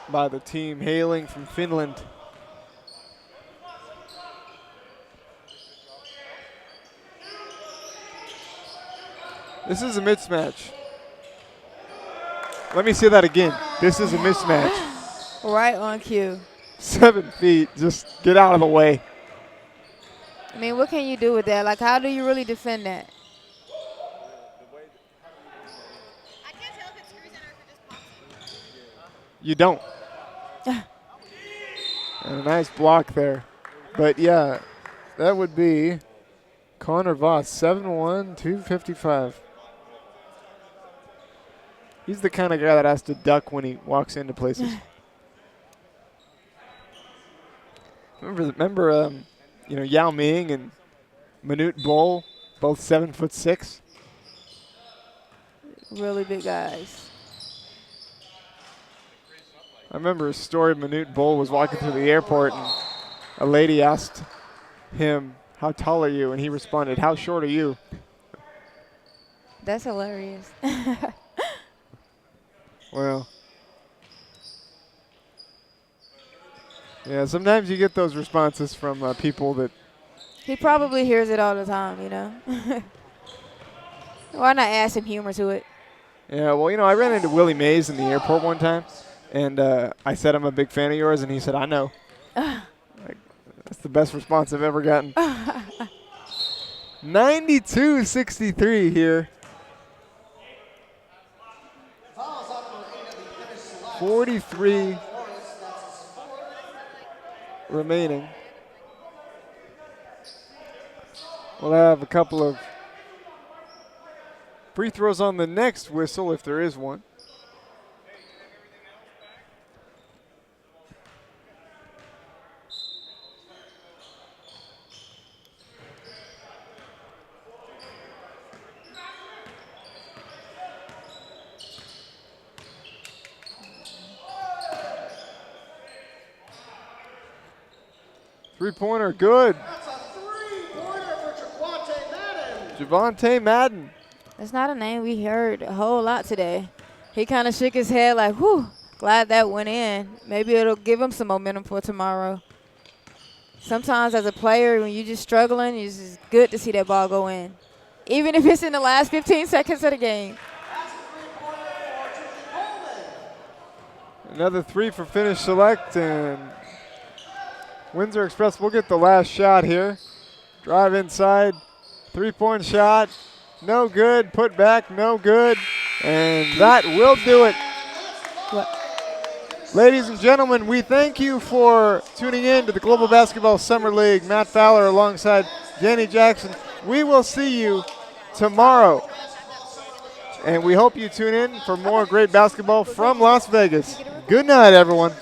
by the team hailing from Finland. This is a mismatch. Let me say that again. This is a mismatch. Right on cue. 7 feet, just get out of the way. I mean, what can you do with that? Like, how do you really defend that? I can't tell if it screws in or if it just pops in. You don't. And a nice block there. But, yeah, that would be Connor Voss, 7'1", 255. He's the kind of guy that has to duck when he walks into places. Remember, Yao Ming and Manute Bol, both 7'6". Really big guys. I remember a story. Manute Bol was walking through the airport, and a lady asked him, "How tall are you?" And he responded, "How short are you?" That's hilarious. Well, yeah, sometimes you get those responses from people that, He probably hears it all the time, you know. Why not add some humor to it? yeah, well, I ran into Willie Mays in the airport one time, and I said, "I'm a big fan of yours," and he said, "I know." Like, that's the best response I've ever gotten. 92-63 here. 43 remaining. We'll have a couple of free throws on the next whistle if there is one. Three-pointer, good. That's a three-pointer for Javante Madden. Javante Madden. That's not a name we heard a whole lot today. He kind of shook his head like, whew, glad that went in. Maybe it'll give him some momentum for tomorrow. Sometimes as a player, when you're just struggling, it's just good to see that ball go in. Even if it's in the last 15 seconds of the game. That's a three-pointer for Tristan Coleman. Another three for Finish Select, and Windsor Express will get the last shot here. Drive inside, three-point shot, no good. Put back, no good. And that will do it. Ladies and gentlemen, we thank you for tuning in to the Global Basketball Summer League. Matt Fowler alongside Danny Jackson. We will see you tomorrow. And we hope you tune in for more great basketball from Las Vegas. Good night, everyone.